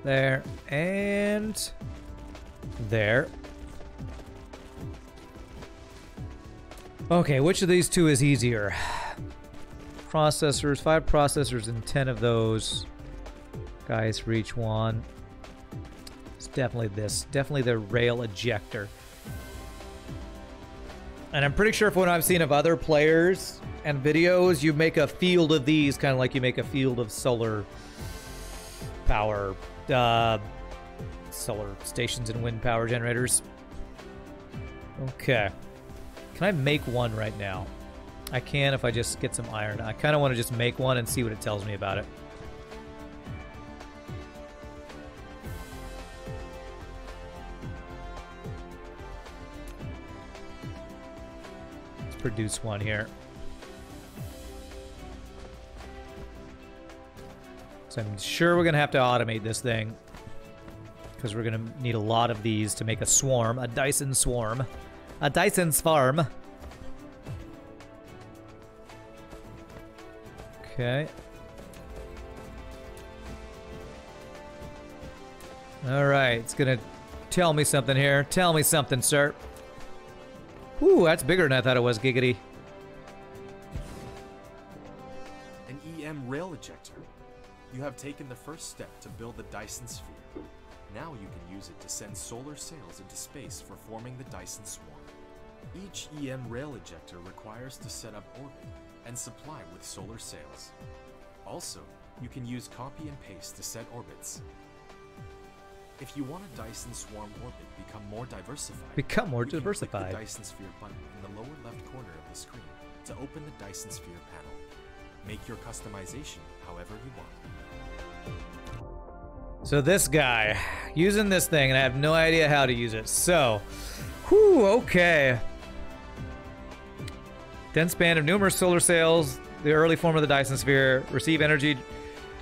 There. And there. Okay, which of these two is easier? Processors, 5 processors and 10 of those guys for each one. It's definitely this. Definitely the rail ejector. And I'm pretty sure from what I've seen of other players and videos, you make a field of these, kind of like you make a field of solar power, solar stations and wind power generators. Okay. Can I make one right now? I can if I just get some iron. I kind of want to just make one and see what it tells me about it. Let's produce one here. So I'm sure we're going to have to automate this thing. because we're going to need a lot of these to make a swarm, a Dyson swarm. A Dyson swarm. Okay. Alright, it's gonna tell me something here. Tell me something, sir. Ooh, that's bigger than I thought it was, giggity. An EM rail ejector. You have taken the first step to build the Dyson sphere. Now you can use it to send solar sails into space for forming the Dyson swarm. Each EM rail ejector requires to set up orbit and supply with solar sails. Also, you can use copy and paste to set orbits. If you want a Dyson swarm orbit become more diversified, you can click the Dyson sphere button in the lower left corner of the screen to open the Dyson sphere panel. Make your customization however you want. So this guy, using this thing, and I have no idea how to use it. So, whew, okay. Dense band of numerous solar sails, the early form of the Dyson sphere, receive energy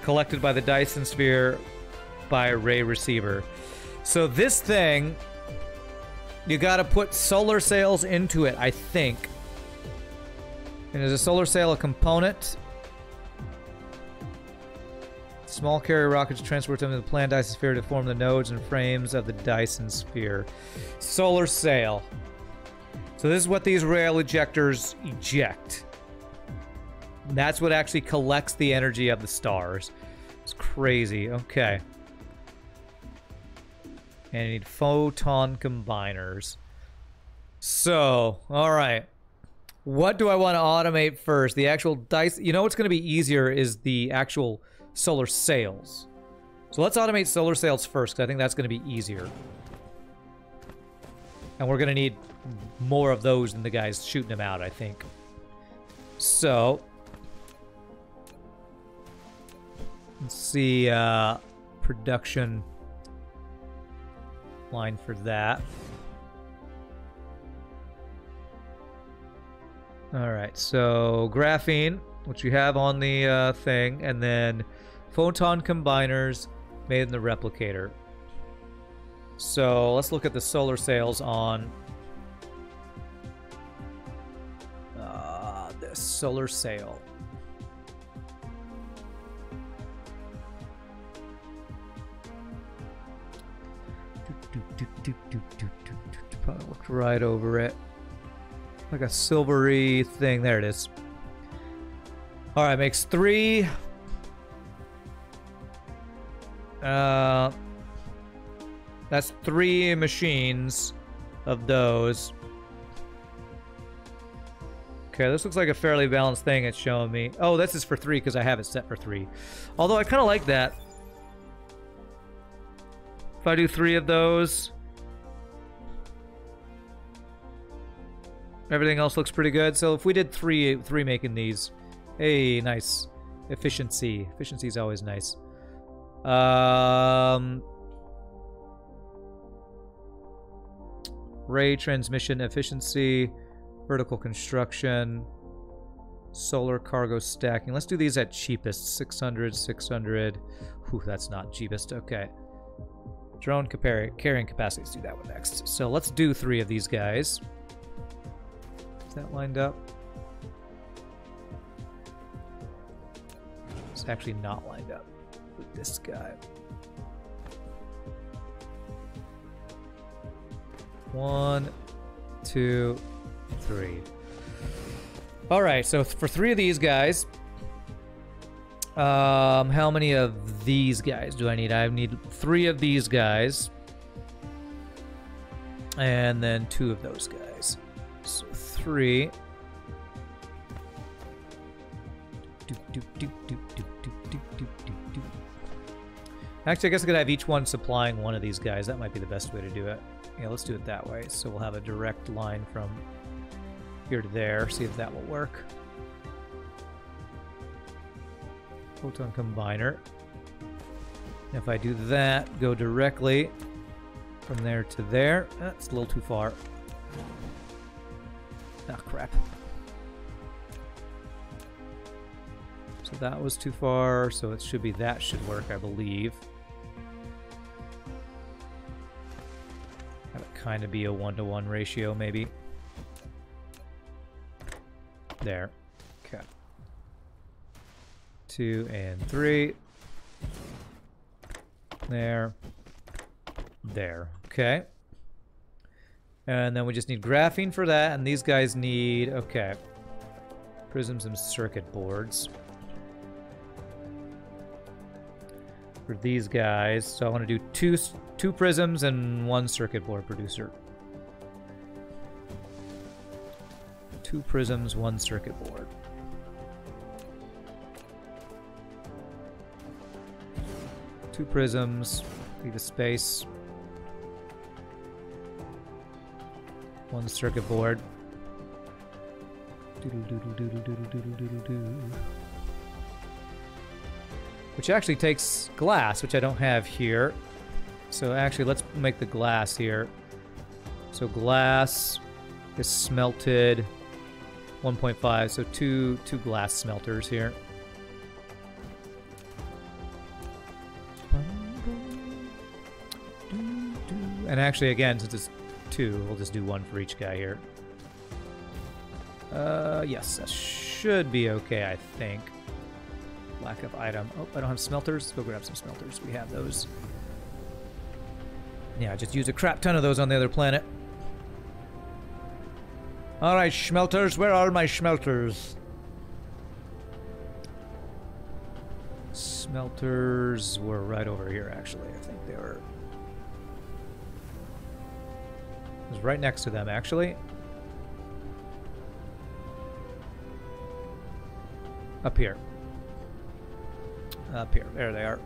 collected by the Dyson sphere by a ray receiver. So this thing, you gotta put solar sails into it, I think. And is a solar sail a component? Small carrier rockets transport them to the planned Dyson sphere to form the nodes and frames of the Dyson sphere. Solar sail. So this is what these rail ejectors eject. That's what actually collects the energy of the stars. It's crazy. Okay. And you need photon combiners. So, alright. What do I want to automate first? The actual Dyson... You know what's going to be easier is the actual solar sails. So let's automate solar sails first, because I think that's going to be easier. And we're going to need more of those than the guys shooting them out, I think. So... Let's see, production line for that. Alright, so graphene, which you have on the thing, and then photon combiners made in the replicator. So let's look at the solar sails on this solar sail. Probably looked right over it. Like a silvery thing. There it is. Alright, makes 3. That's 3 machines of those. Okay, this looks like a fairly balanced thing it's showing me. Oh, this is for 3 because I have it set for 3. Although I kind of like that. If I do 3 of those, everything else looks pretty good. So if we did 3 making these, hey, nice efficiency. Efficiency is always nice. Ray transmission efficiency, vertical construction, solar cargo stacking. Let's do these at cheapest. 600, 600. Whew, that's not cheapest. Okay. Drone carrying capacity. Let's do that one next. So let's do 3 of these guys. Is that lined up? It's actually not lined up with this guy. 1, 2, 3. All right. So for 3 of these guys. How many of these guys do I need? I need 3 of these guys. And then 2 of those guys. So 3. Actually, I guess I could have each one supplying one of these guys. That might be the best way to do it. Yeah, let's do it that way. So we'll have a direct line from here to there. See if that will work. Photon combiner. If I do that, go directly from there to there. That's a little too far. Ah, crap. So that was too far, so it should be that should work, I believe. That would kind of be a 1-to-1 ratio, maybe. There. Okay. 2 and 3. There. There. Okay. And then we just need graphene for that, and these guys need, okay, prisms and circuit boards. For these guys, so I want to do two prisms and 1 circuit board producer. 2 prisms, 1 circuit board. Two prisms, leave a space. 1 circuit board. Which actually takes glass, which I don't have here. So actually, let's make the glass here. So glass is smelted 1.5, so two glass smelters here. And actually, again, since it's 2, we'll just do 1 for each guy here. Yes, that should be okay, I think. Lack of item. Oh, I don't have smelters. Let's go grab some smelters. We have those. Yeah, I just used a crap ton of those on the other planet. Alright, schmelters. Where are my schmelters? Smelters were right over here, actually. I think they were... It was right next to them, actually. Up here. Up here. There they are.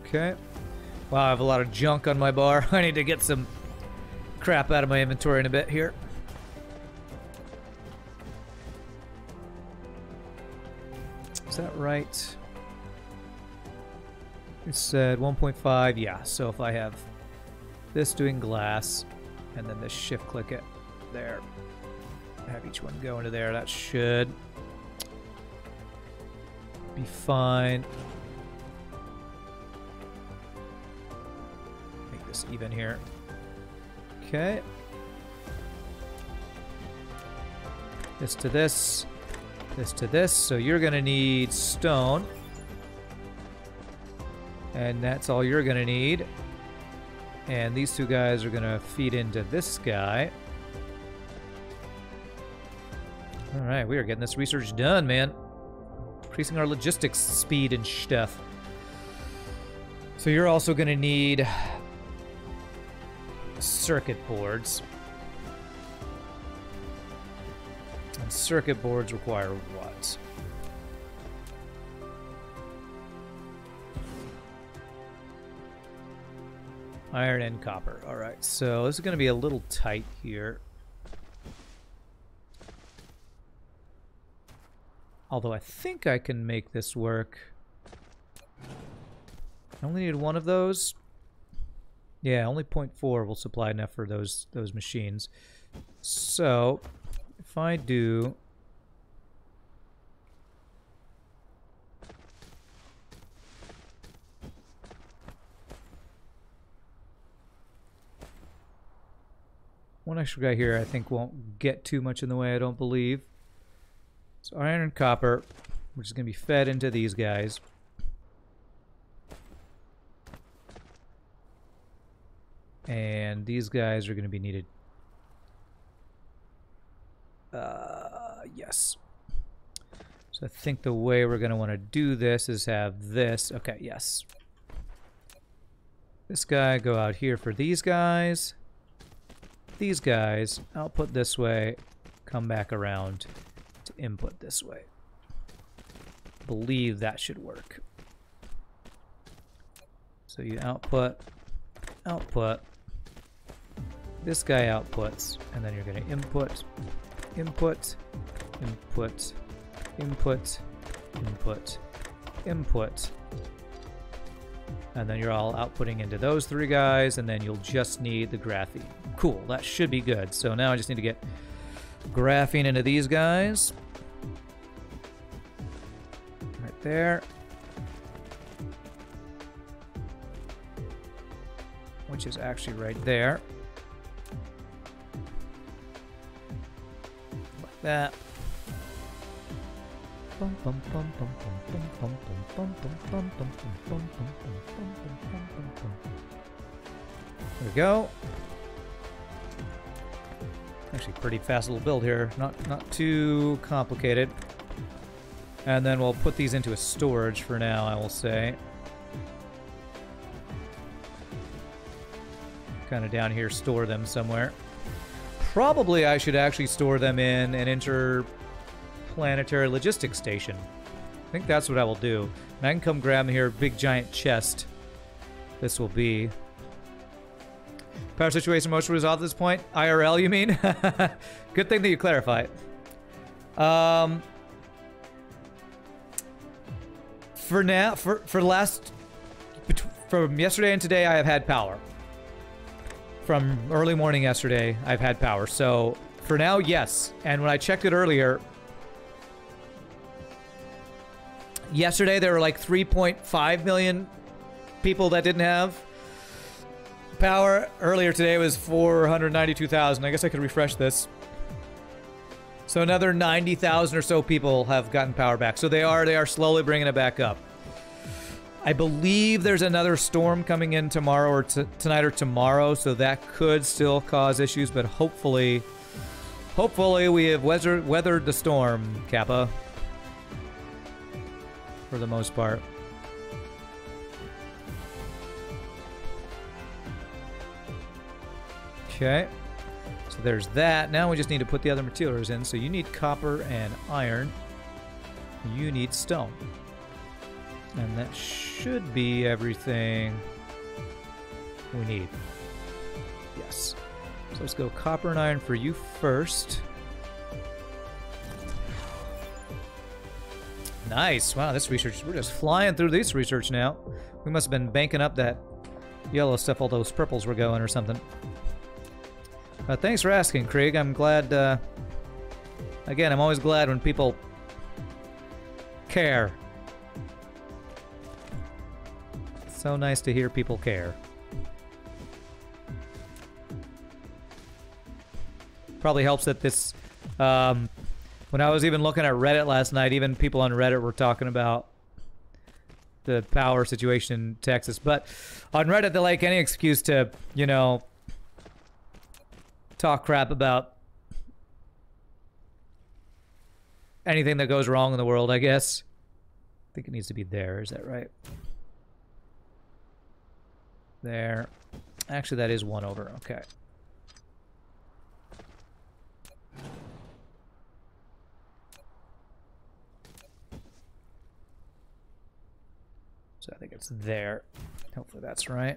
Okay. Wow, I have a lot of junk on my bar. I need to get some crap out of my inventory in a bit here. Is that right? It said 1.5. Yeah, so if I have this doing glass and then this shift click it there, have each one go into there, that should be fine. Make this even here. Okay. This to this. This to this. So you're going to need stone. And that's all you're going to need. And these 2 guys are going to feed into this guy. Alright, we are getting this research done, man. Increasing our logistics speed and stuff. So you're also going to need circuit boards. And circuit boards require what? Iron and copper. Alright, so this is going to be a little tight here. Although I think I can make this work. I only need 1 of those. Yeah, only 0.4 will supply enough for those machines. So, if I do... One extra guy here I think won't get too much in the way, I don't believe. So iron and copper, which is going to be fed into these guys. And these guys are going to be needed. Yes. So I think the way we're going to want to do this is have this. Okay, yes. This guy go out here for these guys. These guys, output this way, come back around to input this way. Believe that should work. So you output, output. This guy outputs, and then you're going to input, input, input, input, input, input. And then you're all outputting into those 3 guys, and then you'll just need the graphene. Cool, that should be good. So now I just need to get graphene into these guys. Right there. which is actually right there. Like that. There we go. Actually, pretty fast little build here. Not too complicated. And then we'll put these into a storage for now, I will say. Kind of down here, store them somewhere. Probably I should actually store them in an interplanetary logistics station. I think that's what I will do. And I can come grab here, big giant chest. This will be. Power situation mostly resolved at this point. IRL, you mean? Good thing that you clarify. For now, from yesterday and today, I have had power. From early morning yesterday, I've had power. So for now, yes. And when I checked it earlier, yesterday there were like 3.5 million people that didn't have power. Earlier today was 492,000. I guess I could refresh this. So another 90,000 or so people have gotten power back. So they are slowly bringing it back up. I believe there's another storm coming in tomorrow or tonight or tomorrow, so that could still cause issues, but hopefully we have weathered the storm, Kappa. For the most part. Okay. So there's that. Now we just need to put the other materials in. So you need copper and iron. You need stone. And that should be everything we need. Yes. So let's go copper and iron for you first. Nice. Wow, this research. We're just flying through this research now. We must have been banking up that yellow stuff all those purples were going or something. Thanks for asking, Krieg. I'm glad. Again, I'm always glad when people care. So nice to hear people care. Probably helps that this, when I was even looking at Reddit last night, even people on Reddit were talking about the power situation in Texas. But on Reddit, they like any excuse to, you know, talk crap about anything that goes wrong in the world, I guess. I think it needs to be there. Is that right? There. Actually, that is 1 over. Okay. So I think it's there. Hopefully that's right.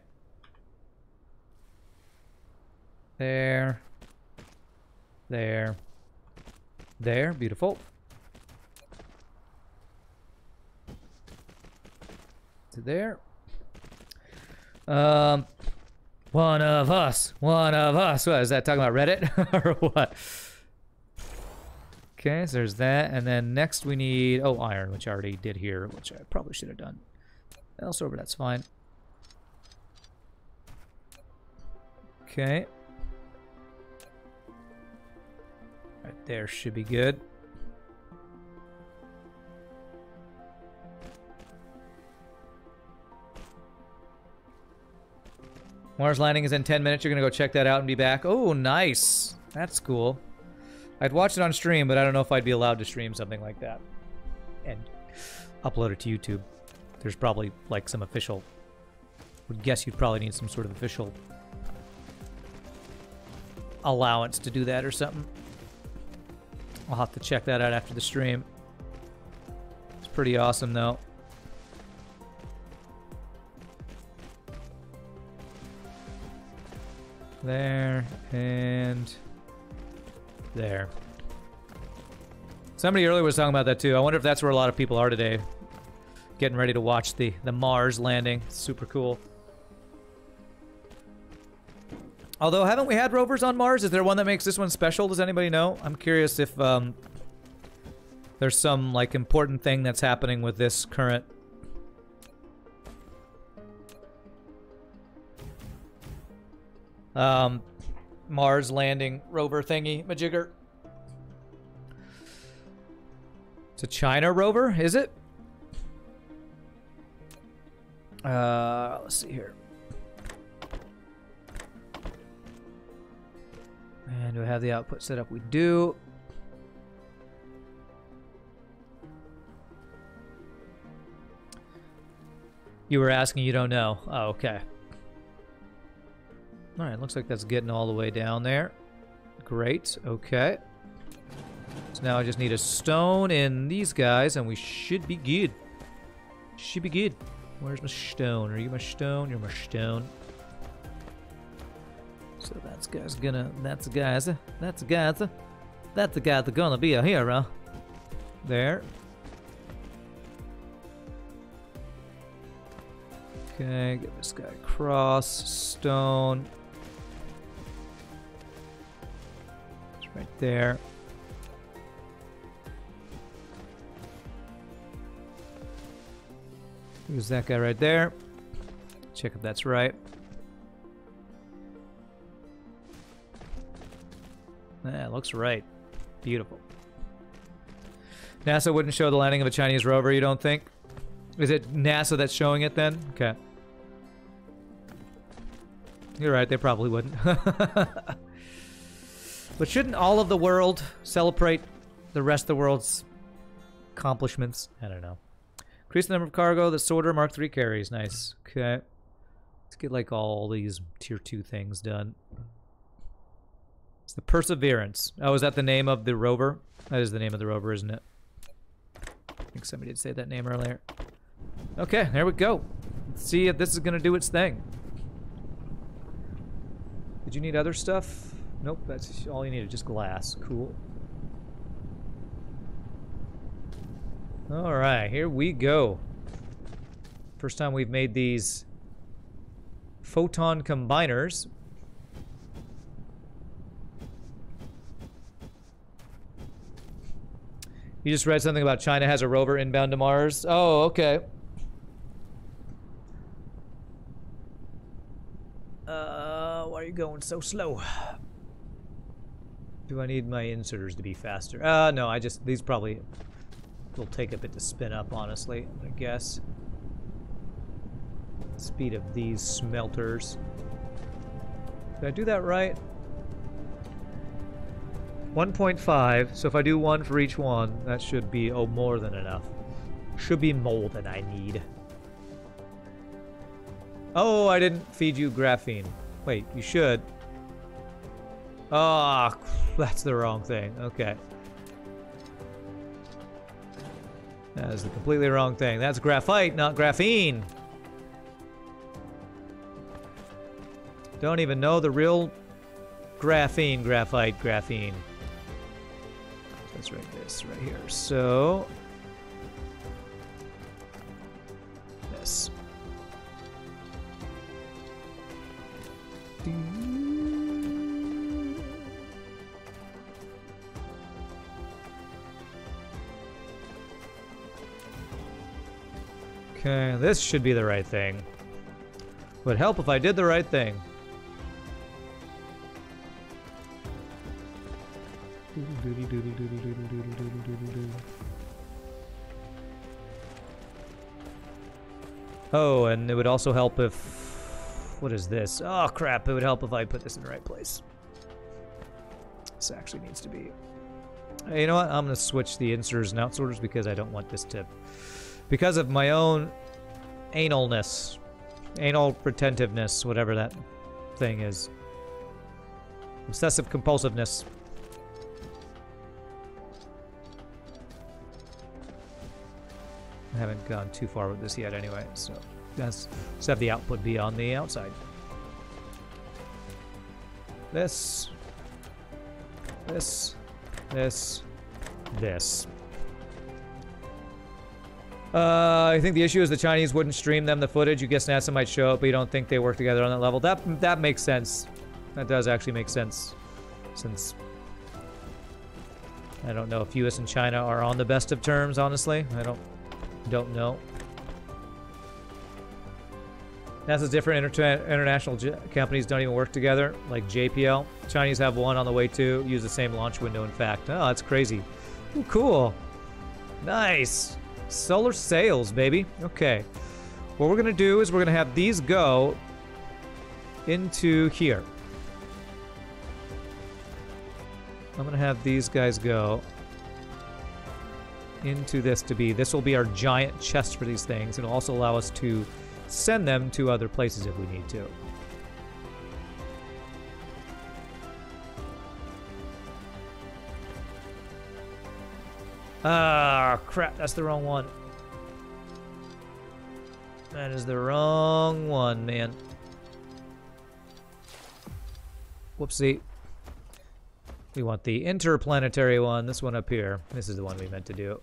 There. There. There. Beautiful. To there. One of us. One of us. What is that, talking about Reddit? Or what? Okay, so there's that. And then next we need, oh, iron, which I already did here, which I probably should have done. Elsewhere, but that's fine. Okay. Right there should be good. Mars landing is in 10 minutes. You're going to go check that out and be back. Oh, nice. That's cool. I'd watch it on stream, but I don't know if I'd be allowed to stream something like that and upload it to YouTube. There's probably like some official, would guess you'd probably need some sort of official allowance to do that or something. I'll have to check that out after the stream. It's pretty awesome though. There and there. Somebody earlier was talking about that too. I wonder if that's where a lot of people are today. Getting ready to watch the Mars landing. Super cool. Although, haven't we had rovers on Mars? Is there one that makes this one special? Does anybody know? I'm curious if there's some like important thing that's happening with this current Mars landing rover thingy majigger. It's a China rover, is it? Let's see here. And do I have the output set up? We do. You were asking, you don't know. Oh, okay. All right, looks like that's getting all the way down there. Great, okay. So now I just need a stone in these guys, and we should be good. Should be good. Where's my stone? Are you my stone? You're my stone. So that's the guys gonna be a hero. There. Okay, get this guy across. Stone. It's right there. Use that guy right there. Check if that's right. Yeah, looks right. Beautiful. NASA wouldn't show the landing of a Chinese rover, you don't think? Is it NASA that's showing it then? Okay. You're right, they probably wouldn't. But shouldn't all of the world celebrate the rest of the world's accomplishments? I don't know. Increase the number of cargo that sorter Mark 3 carries. Nice. Okay. Let's get like all these tier 2 things done. It's the Perseverance. Oh, is that the name of the rover? That is the name of the rover, isn't it? I think somebody did say that name earlier. Okay, there we go. Let's see if this is going to do its thing. Did you need other stuff? Nope, that's all you needed, just glass. Cool. Alright, here we go. First time we've made these photon combiners. You just read something about China has a rover inbound to Mars. Oh, okay. Why are you going so slow? Do I need my inserters to be faster? No, these probably will take a bit to spin up, honestly, I guess. Speed of these smelters. Did I do that right? 1.5, so if I do one for each one, that should be, oh, more than enough. Should be more than I need. Oh, I didn't feed you graphene. Wait, you should. Ah, that's the wrong thing. Okay. That is the completely wrong thing. That's graphite, not graphene. Don't even know the real graphene, graphite, graphene. Let's write this right here. So, this. Okay, this should be the right thing. Would help if I did the right thing. Oh, and it would also help if... What is this? Oh, crap. It would help if I put this in the right place. This actually needs to be... Hey, you know what? I'm going to switch the inserters and outsorters because I don't want this to... Because of my own analness. Anal retentiveness, whatever that thing is. Obsessive compulsiveness. I haven't gone too far with this yet anyway, so let's have the output be on the outside. This. This. This. This. I think the issue is the Chinese wouldn't stream them the footage. You guess NASA might show up, but you don't think they work together on that level. That makes sense. That does actually make sense. Since I don't know if US and China are on the best of terms, honestly. I don't know. NASA's different international companies don't even work together, like JPL. Chinese have one on the way too. Use the same launch window, in fact. Oh, that's crazy. Ooh, cool. Nice. Solar sails, baby. Okay. What we're going to do is we're going to have these go into here. I'm going to have these guys go into this to be... This will be our giant chest for these things. It'll also allow us to send them to other places if we need to. Ah, crap. That's the wrong one. That is the wrong one, man. Whoopsie. We want the interplanetary one. This one up here. This is the one we meant to do.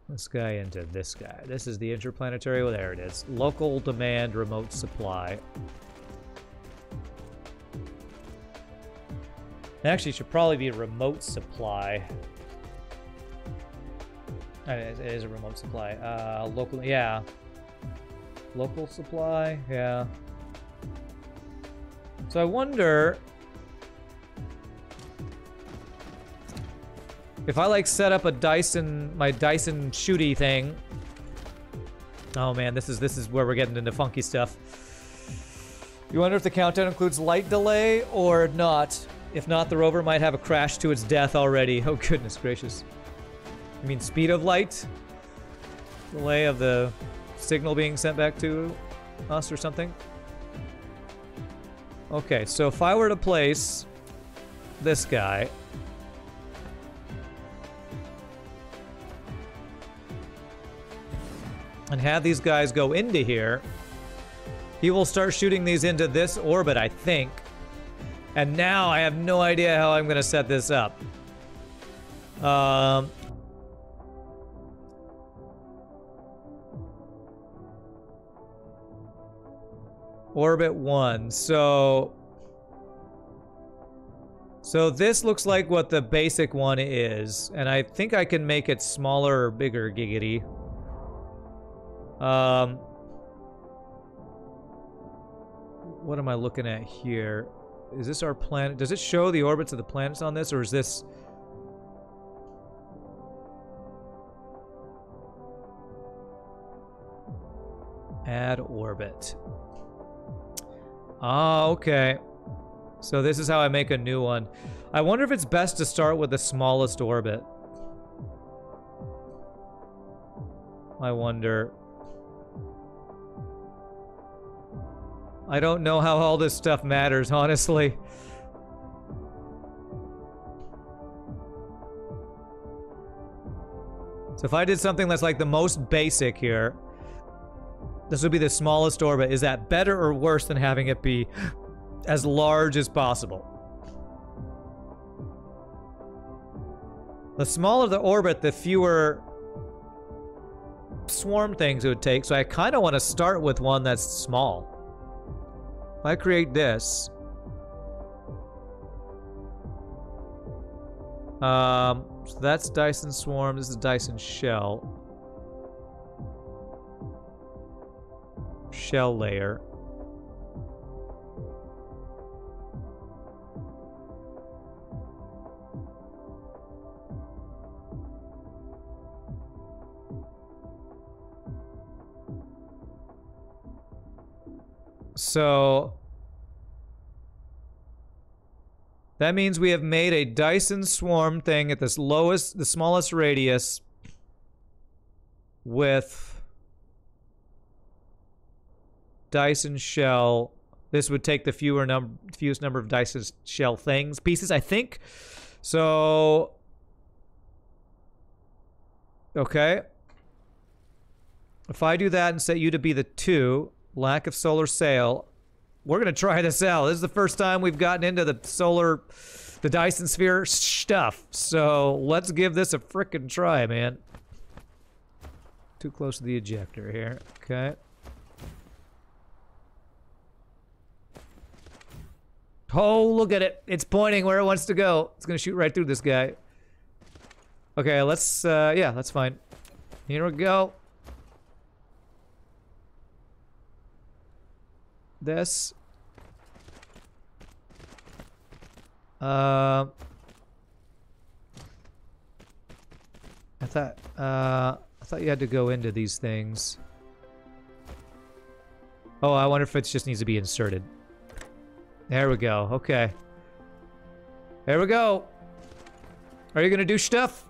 This guy into this guy. This is the interplanetary. Well, there it is. Local demand remote supply. Actually, it should probably be remote supply. It is a remote supply. Local, yeah. Local supply, yeah. So I wonder if I like set up a Dyson, my Dyson shooty thing. Oh man, this is where we're getting into funky stuff. You wonder if the countdown includes light delay or not. If not, the rover might have a crash to its death already. Oh goodness gracious. You mean speed of light? Delay of the signal being sent back to us or something? Okay, so if I were to place this guy... and have these guys go into here, he will start shooting these into this orbit, I think. And now I have no idea how I'm going to set this up. Orbit 1. So this looks like what the basic one is. And I think I can make it smaller or bigger, giggity. What am I looking at here? Is this our planet? Does it show the orbits of the planets on this, or is this... Add orbit. Ah, okay. So this is how I make a new one. I wonder if it's best to start with the smallest orbit. I wonder. I don't know how all this stuff matters, honestly. So if I did something that's like the most basic here, this would be the smallest orbit. Is that better or worse than having it be as large as possible? The smaller the orbit, the fewer swarm things it would take. So I kind of want to start with one that's small. If I create this, so that's Dyson Swarm. This is Dyson Shell. Shell layer. So that means we have made a Dyson Swarm thing at the smallest radius with Dyson Shell. This would take the fewest number of Dyson Shell pieces, I think. So, okay. If I do that and set you to be the 2, lack of solar sail, we're gonna try this out. This is the first time we've gotten into the Dyson Sphere stuff. So let's give this a frickin' try, man. Too close to the ejector here. Okay. Oh, look at it. It's pointing where it wants to go. It's gonna shoot right through this guy. Okay, let's, yeah, that's fine. Here we go. This. I thought you had to go into these things. Oh, I wonder if it just needs to be inserted. There we go. Okay. There we go. Are you gonna do stuff?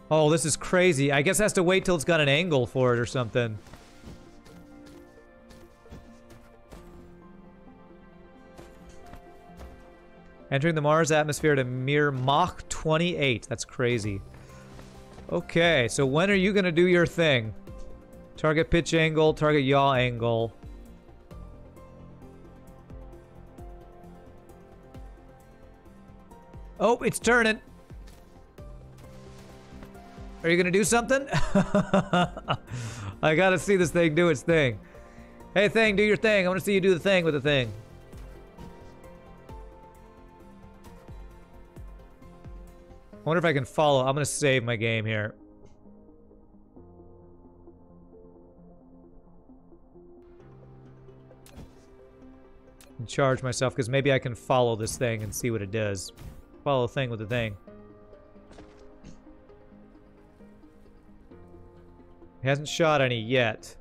Oh, this is crazy. I guess it has to wait till it's got an angle for it or something. Entering the Mars atmosphere at a mere Mach 28. That's crazy. Okay, so when are you gonna do your thing? Target pitch angle, target yaw angle. Oh, it's turning. Are you gonna do something? I gotta see this thing do its thing. Hey, thing, do your thing. I wanna see you do the thing with the thing. I wonder if I can follow. I'm gonna save my game here. And charge myself, because maybe I can follow this thing and see what it does. Follow the thing with the thing. He hasn't shot any yet.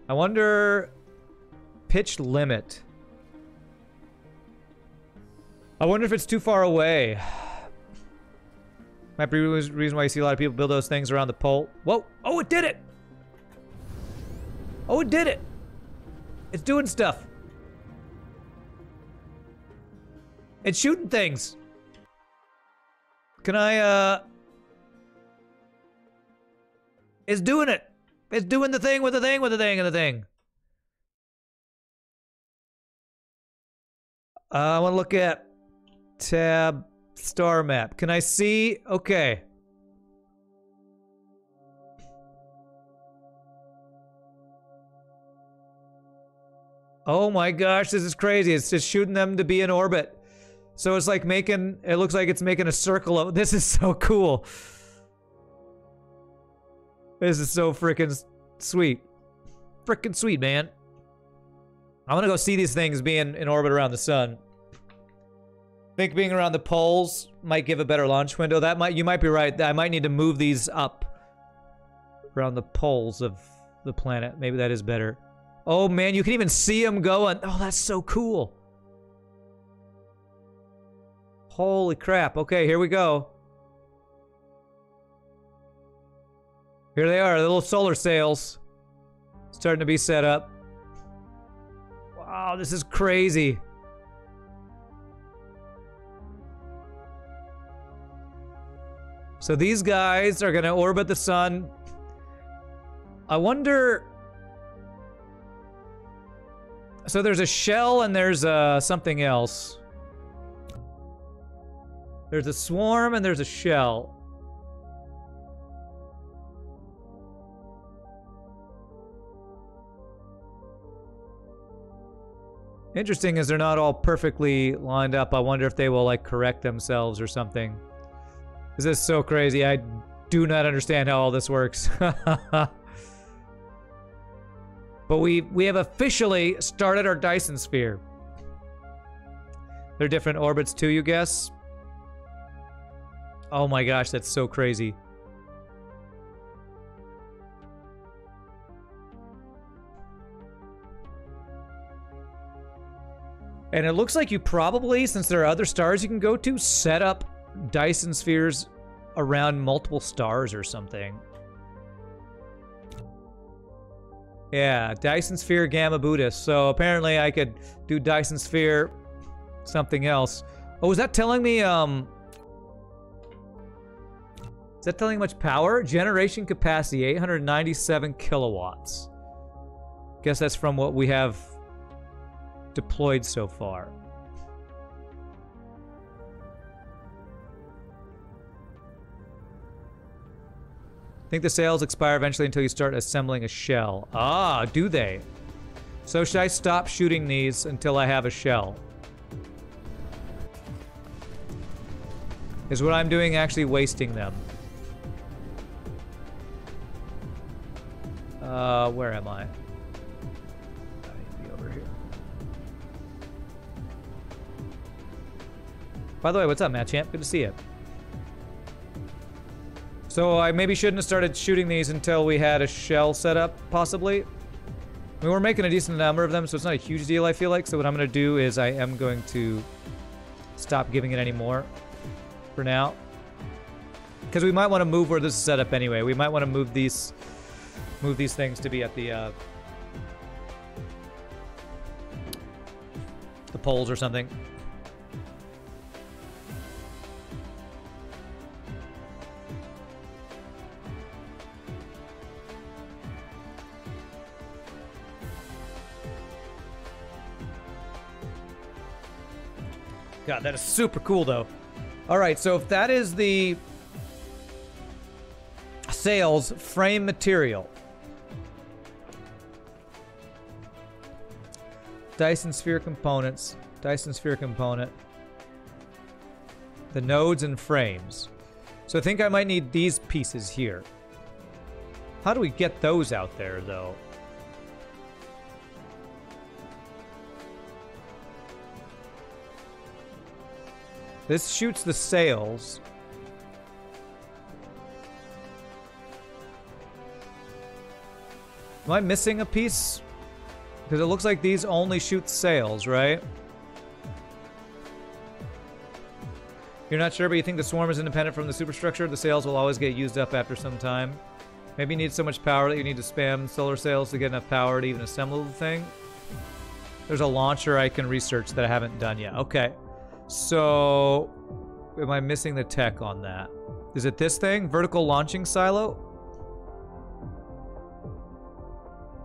I wonder... Pitch limit. I wonder if it's too far away. Might be the reason why you see a lot of people build those things around the pole. Whoa! Oh, it did it! Oh, it did it! It's doing stuff. It's shooting things. Can I, It's doing it. It's doing the thing with the thing with the thing and the thing. I want to look at tab star map. Can I see? Okay. Oh my gosh, this is crazy. It's just shooting them to be in orbit. So it's like making, it looks like it's making a circle of, this is so cool. This is so freaking sweet. Freaking sweet, man. I want to go see these things being in orbit around the sun. I think being around the poles might give a better launch window. That might, you might be right. I might need to move these up around the poles of the planet. Maybe that is better. Oh man, you can even see them going. Oh, that's so cool. Holy crap. Okay, here we go. Here they are, the little solar sails. Starting to be set up. Wow, this is crazy. So these guys are gonna orbit the sun. I wonder... So there's a shell and there's something else. There's a swarm and there's a shell. Interesting is they're not all perfectly lined up. I wonder if they will like correct themselves or something. This is so crazy. I do not understand how all this works. But we have officially started our Dyson sphere. They're different orbits too, you guess? Oh my gosh, that's so crazy. And it looks like you probably, since there are other stars you can go to, set up Dyson spheres around multiple stars or something. Yeah, Dyson Sphere Gamma Buddhist. So apparently I could do Dyson Sphere something else. Oh, is that telling me, is that telling much power? Generation capacity, 897 kilowatts. Guess that's from what we have deployed so far. I think the sales expire eventually until you start assembling a shell. Ah, do they? So should I stop shooting these until I have a shell? Is what I'm doing actually wasting them? Where am I? I need to be over here. By the way, what's up, Machamp? Good to see you. So I maybe shouldn't have started shooting these until we had a shell set up, possibly. I mean, we're making a decent number of them, so it's not a huge deal, I feel like. So what I'm going to do is I am going to stop giving it any more for now. Because we might want to move where this is set up anyway. We might want to move these things to be at the poles or something. God, that is super cool, though. All right, so if that is the sails frame material. Dyson sphere components. Dyson sphere component. The nodes and frames. So I think I might need these pieces here. How do we get those out there, though? This shoots the sails. Am I missing a piece? Because it looks like these only shoot sails, right? You're not sure, but you think the swarm is independent from the superstructure? The sails will always get used up after some time. Maybe you need so much power that you need to spam solar sails to get enough power to even assemble the thing. There's a launcher I can research that I haven't done yet. Okay. So, am I missing the tech on that? Is it this thing? Vertical launching silo?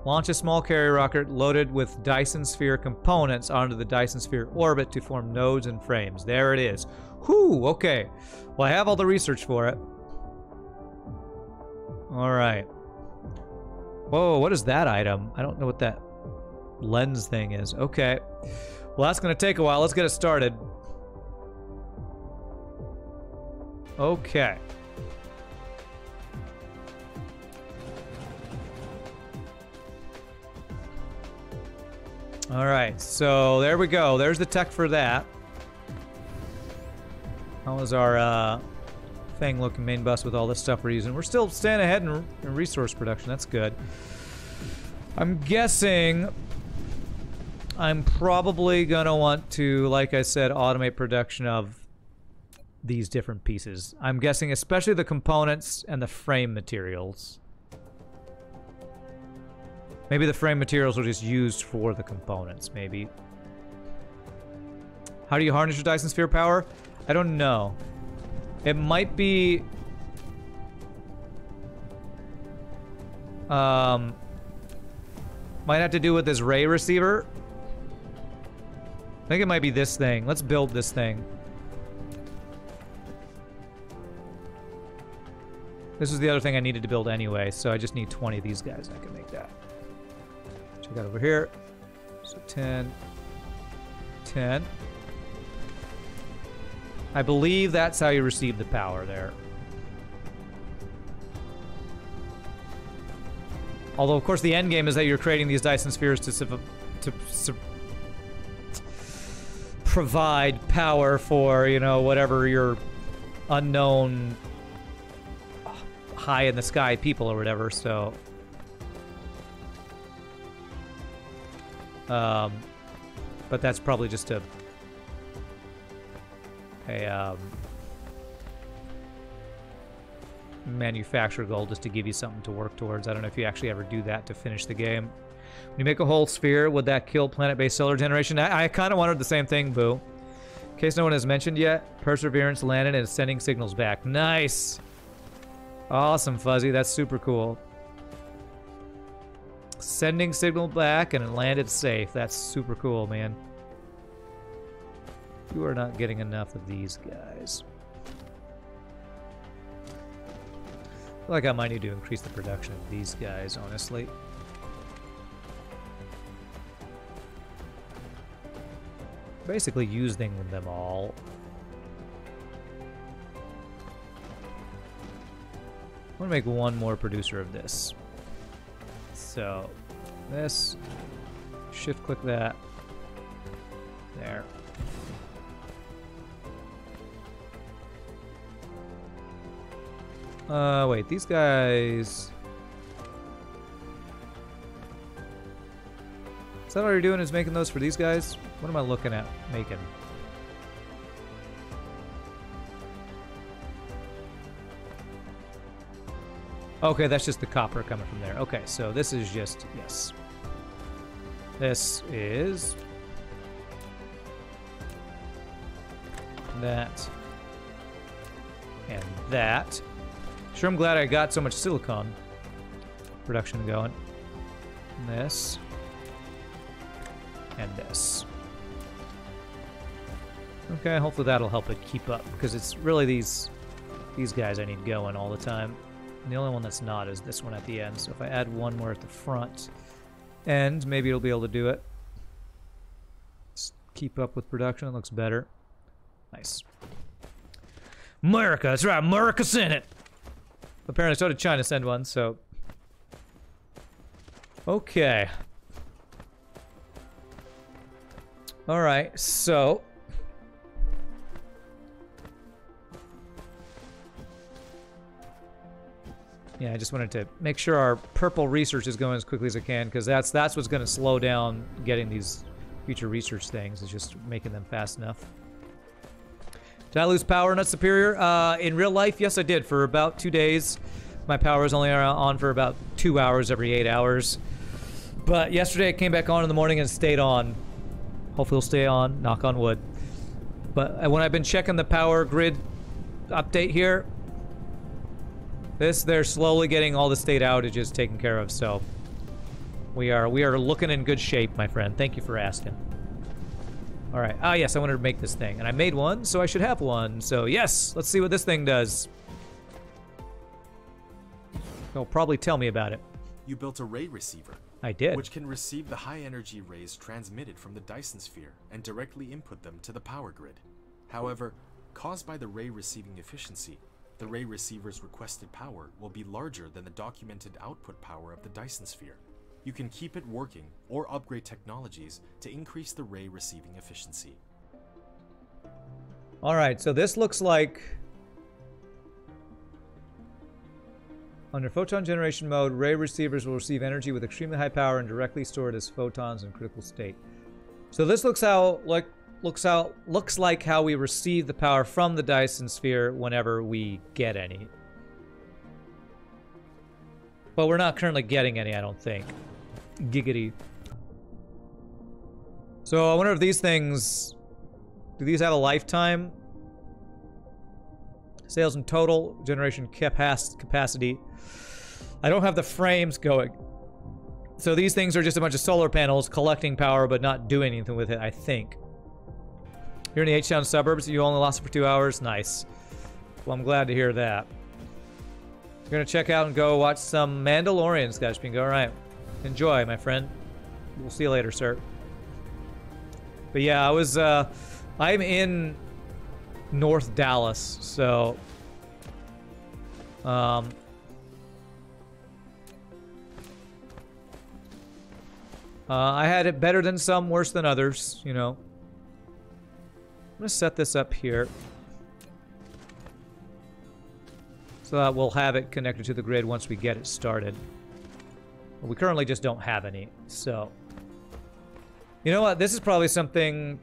Launch a small carrier rocket loaded with Dyson sphere components onto the Dyson sphere orbit to form nodes and frames. There it is. Whew, okay. Well, I have all the research for it. Alright. Whoa, what is that item? I don't know what that lens thing is. Okay. Well, that's going to take a while. Let's get it started. Okay. All right, so there we go. There's the tech for that. How was our thing looking main bus with all this stuff we're using? We're still staying ahead in resource production. That's good. I'm guessing I'm probably going to want to, like I said, automate production of these different pieces. I'm guessing especially the components and the frame materials. Maybe the frame materials are just used for the components, maybe. How do you harness your Dyson sphere power? I don't know. It might be... might have to do with this ray receiver. I think it might be this thing. Let's build this thing. This is the other thing I needed to build anyway, so I just need 20 of these guys. I can make that. Check out over here. So 10. 10. I believe that's how you receive the power there. Although, of course, the end game is that you're creating these Dyson spheres to provide power for, you know, whatever your unknown high in the sky people or whatever, so but that's probably just a manufacturer goal just to give you something to work towards. I don't know if you actually ever do that to finish the game. When you make a whole sphere, would that kill planet-based solar generation? I kind of wondered the same thing, Boo. In case no one has mentioned yet, Perseverance landed and is sending signals back. Nice! Awesome, Fuzzy. That's super cool. Sending signal back and it landed safe. That's super cool, man. You are not getting enough of these guys. I feel like I might need to increase the production of these guys, honestly. Basically using them all. want to make one more producer of this. So, this, shift click that, there. Wait, these guys... Is that all you're doing is making those for these guys? What am I looking at making? Okay, that's just the copper coming from there. Okay, so this is just, yes. This is... that. And that. Sure, I'm glad I got so much silicon production going. And this. And this. Okay, hopefully that'll help it keep up, because it's really these guys I need going all the time. And the only one that's not is this one at the end. So if I add one more at the front end, maybe it'll be able to do it. Just keep up with production. It looks better. Nice. America, that's right, America sent it. Apparently so did China send one, so. Okay. Alright, so. Yeah, I just wanted to make sure our purple research is going as quickly as it can, because that's what's going to slow down getting these future research things, is just making them fast enough. Did I lose power not superior? In real life, yes I did. For about 2 days. My power was only on for about 2 hours every 8 hours. But yesterday it came back on in the morning and stayed on. Hopefully it'll stay on, knock on wood. But when I've been checking the power grid update here, they're slowly getting all the state outages taken care of, so we are looking in good shape, my friend. Thank you for asking. All right. Ah, yes, I wanted to make this thing, and I made one, so I should have one. So yes, let's see what this thing does. They'll probably tell me about it. You built a ray receiver. I did. Which can receive the high-energy rays transmitted from the Dyson sphere and directly input them to the power grid. However, caused by the ray receiving efficiency, the ray receiver's requested power will be larger than the documented output power of the Dyson sphere. You can keep it working or upgrade technologies to increase the ray receiving efficiency. Alright, so this looks like... Under photon generation mode, ray receivers will receive energy with extremely high power and directly store it as photons in critical state. So this looks like how we receive the power from the Dyson sphere whenever we get any. But we're not currently getting any, I don't think. Giggity. So I wonder if these things... Do these have a lifetime? Sales in total, generation capacity. I don't have the frames going. So these things are just a bunch of solar panels collecting power but not doing anything with it, I think. You're in the H-Town suburbs, you only lost it for 2 hours? Nice. Well, I'm glad to hear that. We're gonna check out and go watch some Mandalorian, Scotch Bingo. Alright. Enjoy, my friend. We'll see you later, sir. But yeah, I'm in North Dallas, so... I had it better than some, worse than others, you know. I'm gonna set this up here. So that we'll have it connected to the grid once we get it started. But we currently just don't have any, so... You know what, this is probably something...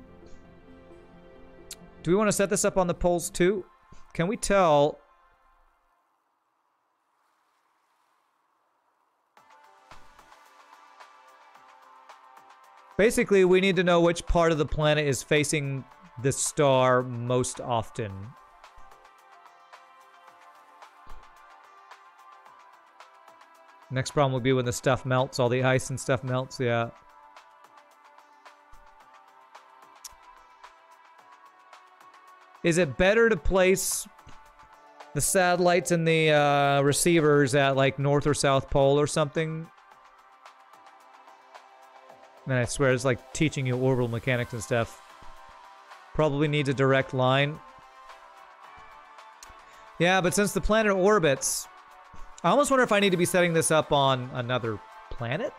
Do we want to set this up on the poles too? Can we tell... Basically, we need to know which part of the planet is facing the star most often. Next problem will be when the stuff melts, all the ice and stuff melts, yeah. Is it better to place the satellites and the receivers at like North or South Pole or something? Man, I swear it's like teaching you orbital mechanics and stuff. Probably needs a direct line. Yeah, but since the planet orbits, I almost wonder if I need to be setting this up on another planet.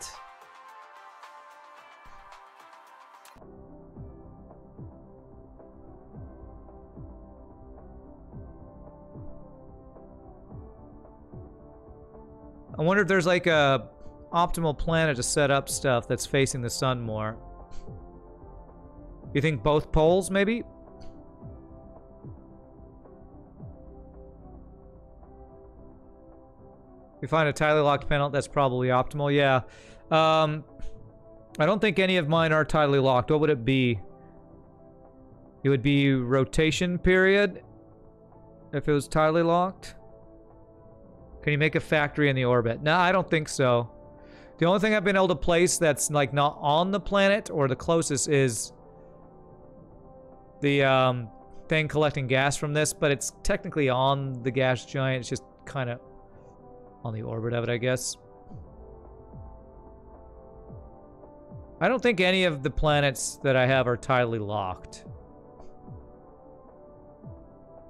I wonder if there's like a optimal planet to set up stuff that's facing the sun more. You think both poles, maybe? You find a tightly locked panel, that's probably optimal. Yeah. I don't think any of mine are tightly locked. What would it be? It would be rotation period if it was tightly locked. Can you make a factory in the orbit? No, I don't think so. The only thing I've been able to place that's like not on the planet or the closest is the thing collecting gas from this, but it's technically on the gas giant. It's just kind of on the orbit of it, I guess. I don't think any of the planets that I have are tightly locked.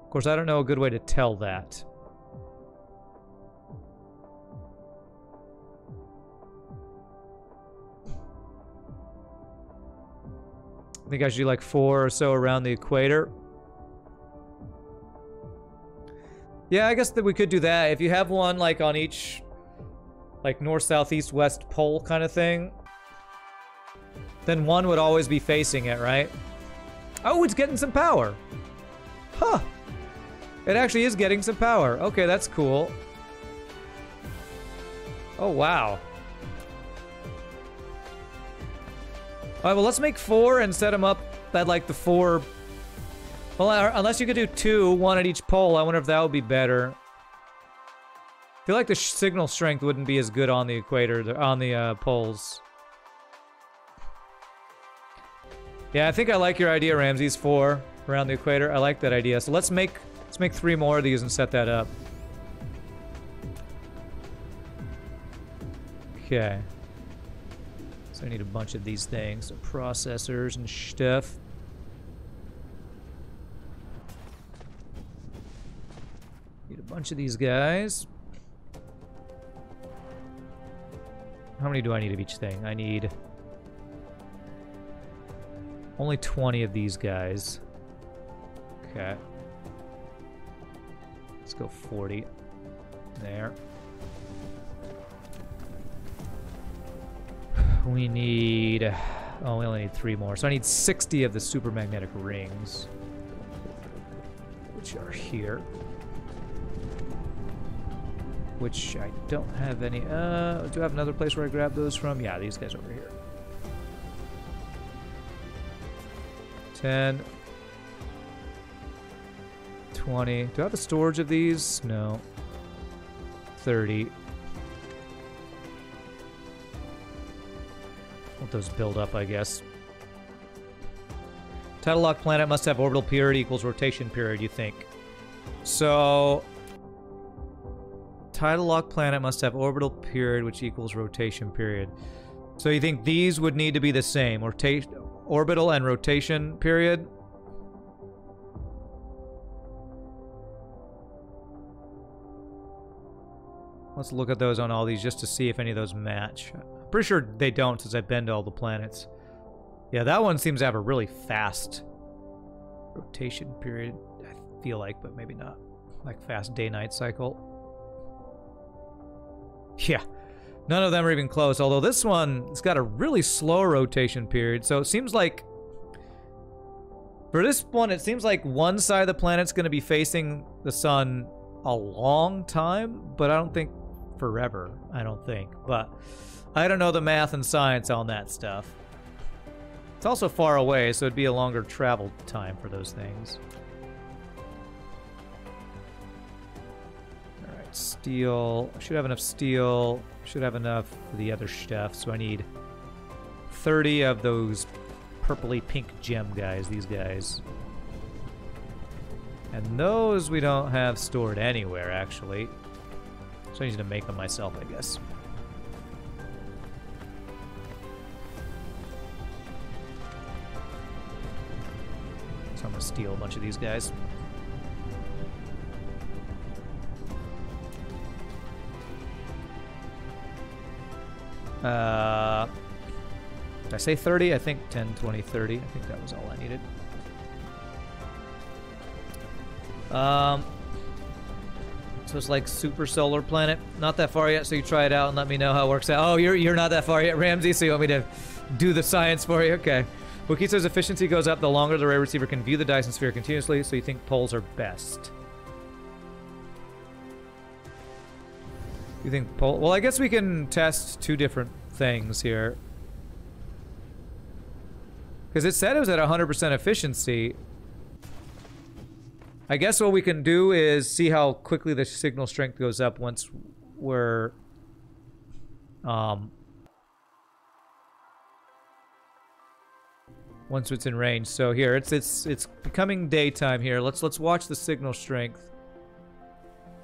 Of course, I don't know a good way to tell that. I think I should do like 4 or so around the equator. Yeah, I guess that we could do that. If you have one like on each like north, south, east, west pole kind of thing, then one would always be facing it, right? Oh, it's getting some power. Huh. It actually is getting some power. Okay, that's cool. Oh, wow. All right, well, let's make 4 and set them up at like the 4. Well, unless you could do 2, 1 at each pole, I wonder if that would be better. I feel like the signal strength wouldn't be as good on the equator, on the poles. Yeah, I think I like your idea, Ramses. 4 around the equator. I like that idea. So let's make 3 more of these and set that up. Okay. So I need a bunch of these things, so processors and stuff. Need a bunch of these guys. How many do I need of each thing? I need only 20 of these guys. Okay. Let's go 40. There. We need... Oh, we only need 3 more. So I need 60 of the super magnetic rings. Which are here. Which I don't have any... do I have another place where I grab those from? Yeah, these guys over here. 10. 20. Do I have a storage of these? No. 30. Let those build up, I guess. Tidal lock planet must have orbital period equals rotation period, you think. So... Tidal lock planet must have orbital period which equals rotation period. So you think these would need to be the same? Orbital and rotation period? Let's look at those on all these just to see if any of those match. I'm pretty sure they don't since I've been to all the planets. Yeah, that one seems to have a really fast rotation period, I feel like, but maybe not. Like fast day-night cycle. Yeah, none of them are even close, although this one, it's got a really slow rotation period, so it seems like... For this one, it seems like one side of the planet's going to be facing the sun a long time, but I don't think forever, I don't think. But I don't know the math and science on that stuff. It's also far away, so it'd be a longer travel time for those things. Alright, steel. I should have enough steel. Should have enough for the other stuff, so I need 30 of those purpley pink gem guys, these guys. And those we don't have stored anywhere, actually. So I need to make them myself, I guess. So I'm gonna steal a bunch of these guys. Did I say 30? I think 10, 20, 30. I think that was all I needed. So it's like super solar planet. Not that far yet, so you try it out and let me know how it works out. Oh, you're not that far yet, Ramsey, so you want me to do the science for you? Okay. Wiki says efficiency goes up the longer the ray receiver can view the Dyson sphere continuously, so you think poles are best. You think pole... Well, I guess we can test two different things here. Because it said it was at 100% efficiency. I guess what we can do is see how quickly the signal strength goes up once we're... once it's in range. So here, it's becoming daytime here. Let's watch the signal strength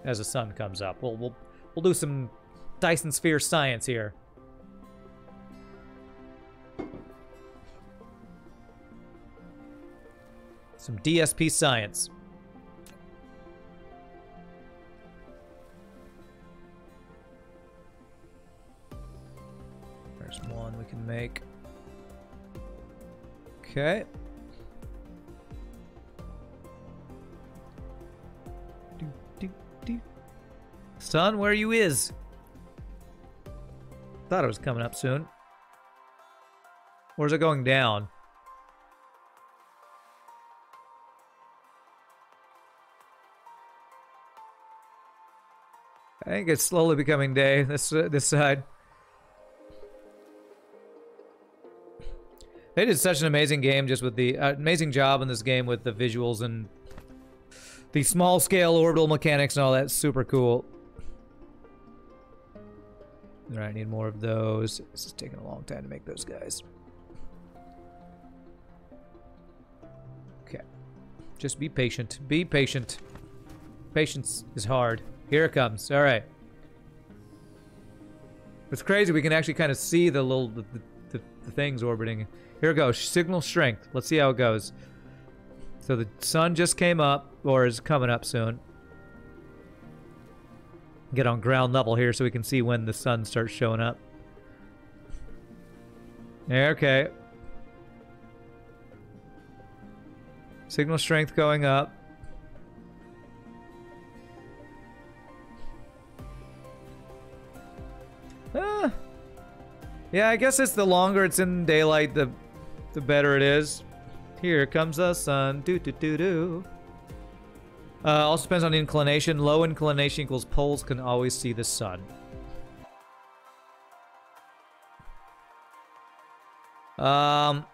as the sun comes up. We'll do some Dyson sphere science here. Some DSP science. There's one we can make. Okay. Sun, where you is? Thought it was coming up soon. Or is it going down? I think it's slowly becoming day. This side. They did such an amazing game, just with the amazing job in this game with the visuals and the small scale orbital mechanics and all that. Super cool. All right, I need more of those. This is taking a long time to make those guys. Okay, just be patient. Be patient. Patience is hard. Here it comes. All right. It's crazy. We can actually kind of see the little the things orbiting. Here we go. Signal strength. Let's see how it goes. So the sun just came up, or is coming up soon. Get on ground level here so we can see when the sun starts showing up. Okay. Signal strength going up. Yeah, I guess it's the longer it's in daylight, the better it is. Here comes the sun. Do. Also depends on inclination. Low inclination equals poles can always see the sun. From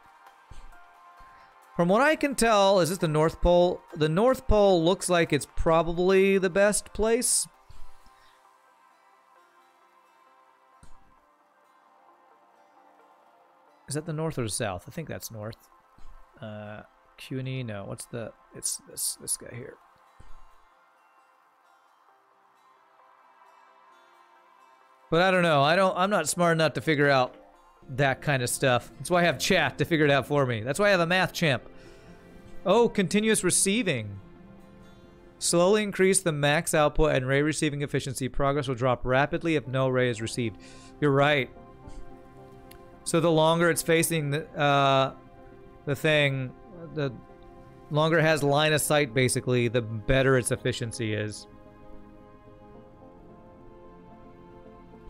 what I can tell, is this the North Pole? The North Pole looks like it's probably the best place. Is that the north or the south? I think that's north. Q&E, no. What's the... It's this guy here. But I don't know. I'm not smart enough to figure out that kind of stuff. That's why I have chat to figure it out for me. That's why I have a math champ. Oh, continuous receiving. Slowly increase the max output and ray receiving efficiency. Progress will drop rapidly if no ray is received. You're right. So the longer it's facing the thing, the longer it has line of sight, basically, the better its efficiency is.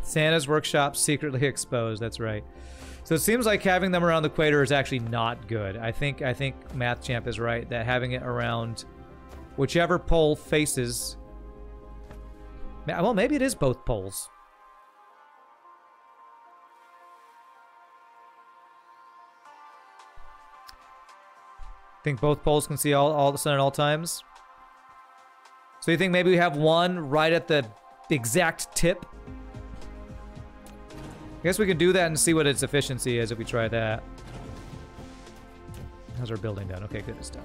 Santa's workshop secretly exposed. That's right. So it seems like having them around the equator is actually not good. I think Math Champ is right that having it around whichever pole faces. Well, maybe it is both poles. Think both poles can see all the sun at all times? So you think maybe we have one right at the exact tip? I guess we can do that and see what its efficiency is if we try that. How's our building done? Okay, good, it's done.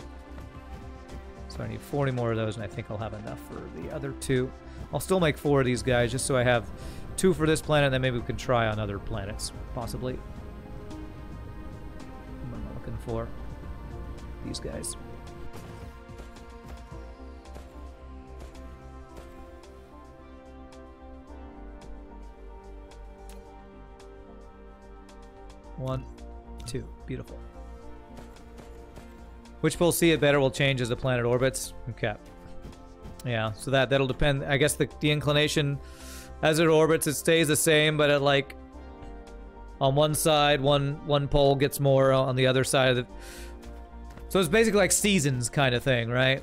So I need 40 more of those, and I think I'll have enough for the other two. I'll still make 4 of these guys, just so I have 2 for this planet, and then maybe we can try on other planets, possibly. What am I looking for? These guys. 1, 2. Beautiful. Which we'll see it better will change as the planet orbits. Okay. Yeah, so that'll depend. I guess the inclination as it orbits, it stays the same, but at like on one side, one pole gets more, on the other side of the... So it's basically like seasons kind of thing, right?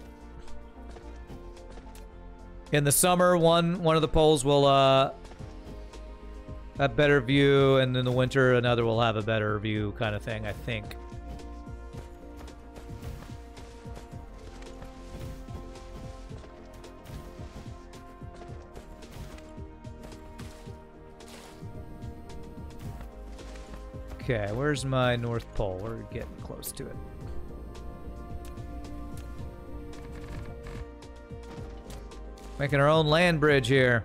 In the summer, one of the poles will have better view, and in the winter, another will have a better view kind of thing, I think. Okay, where's my North Pole? We're getting close to it. Making our own land bridge here.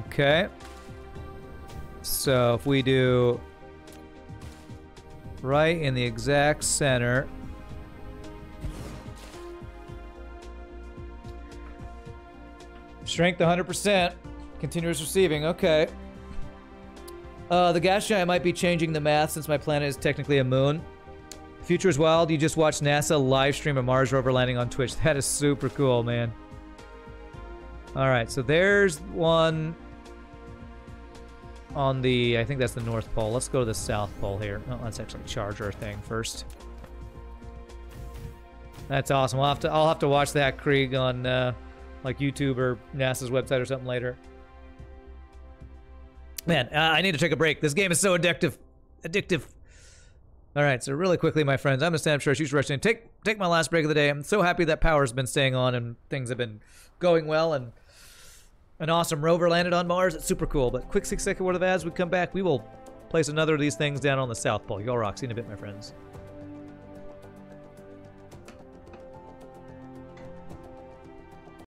Okay. So if we do right in the exact center. Strength 100%. Continuous receiving. Okay. The gas giant might be changing the math since my planet is technically a moon. Future is wild. You just watched NASA live stream a Mars rover landing on Twitch. That is super cool, man. Alright, so there's one on the... I think that's the North Pole. Let's go to the South Pole here. Oh, let's actually charge our thing first. That's awesome. I'll have to watch that, Krieg, on like YouTube or NASA's website or something later. Man, I need to take a break. This game is so addictive. All right, so really quickly, my friends, I'm going to stand up, sure, shoot, rush in. Take my last break of the day. I'm so happy that power's been staying on and things have been going well, and an awesome rover landed on Mars. It's super cool. But quick 6-second word of ads. We come back. We will place another of these things down on the South Pole. Y'all rock. See you in a bit, my friends.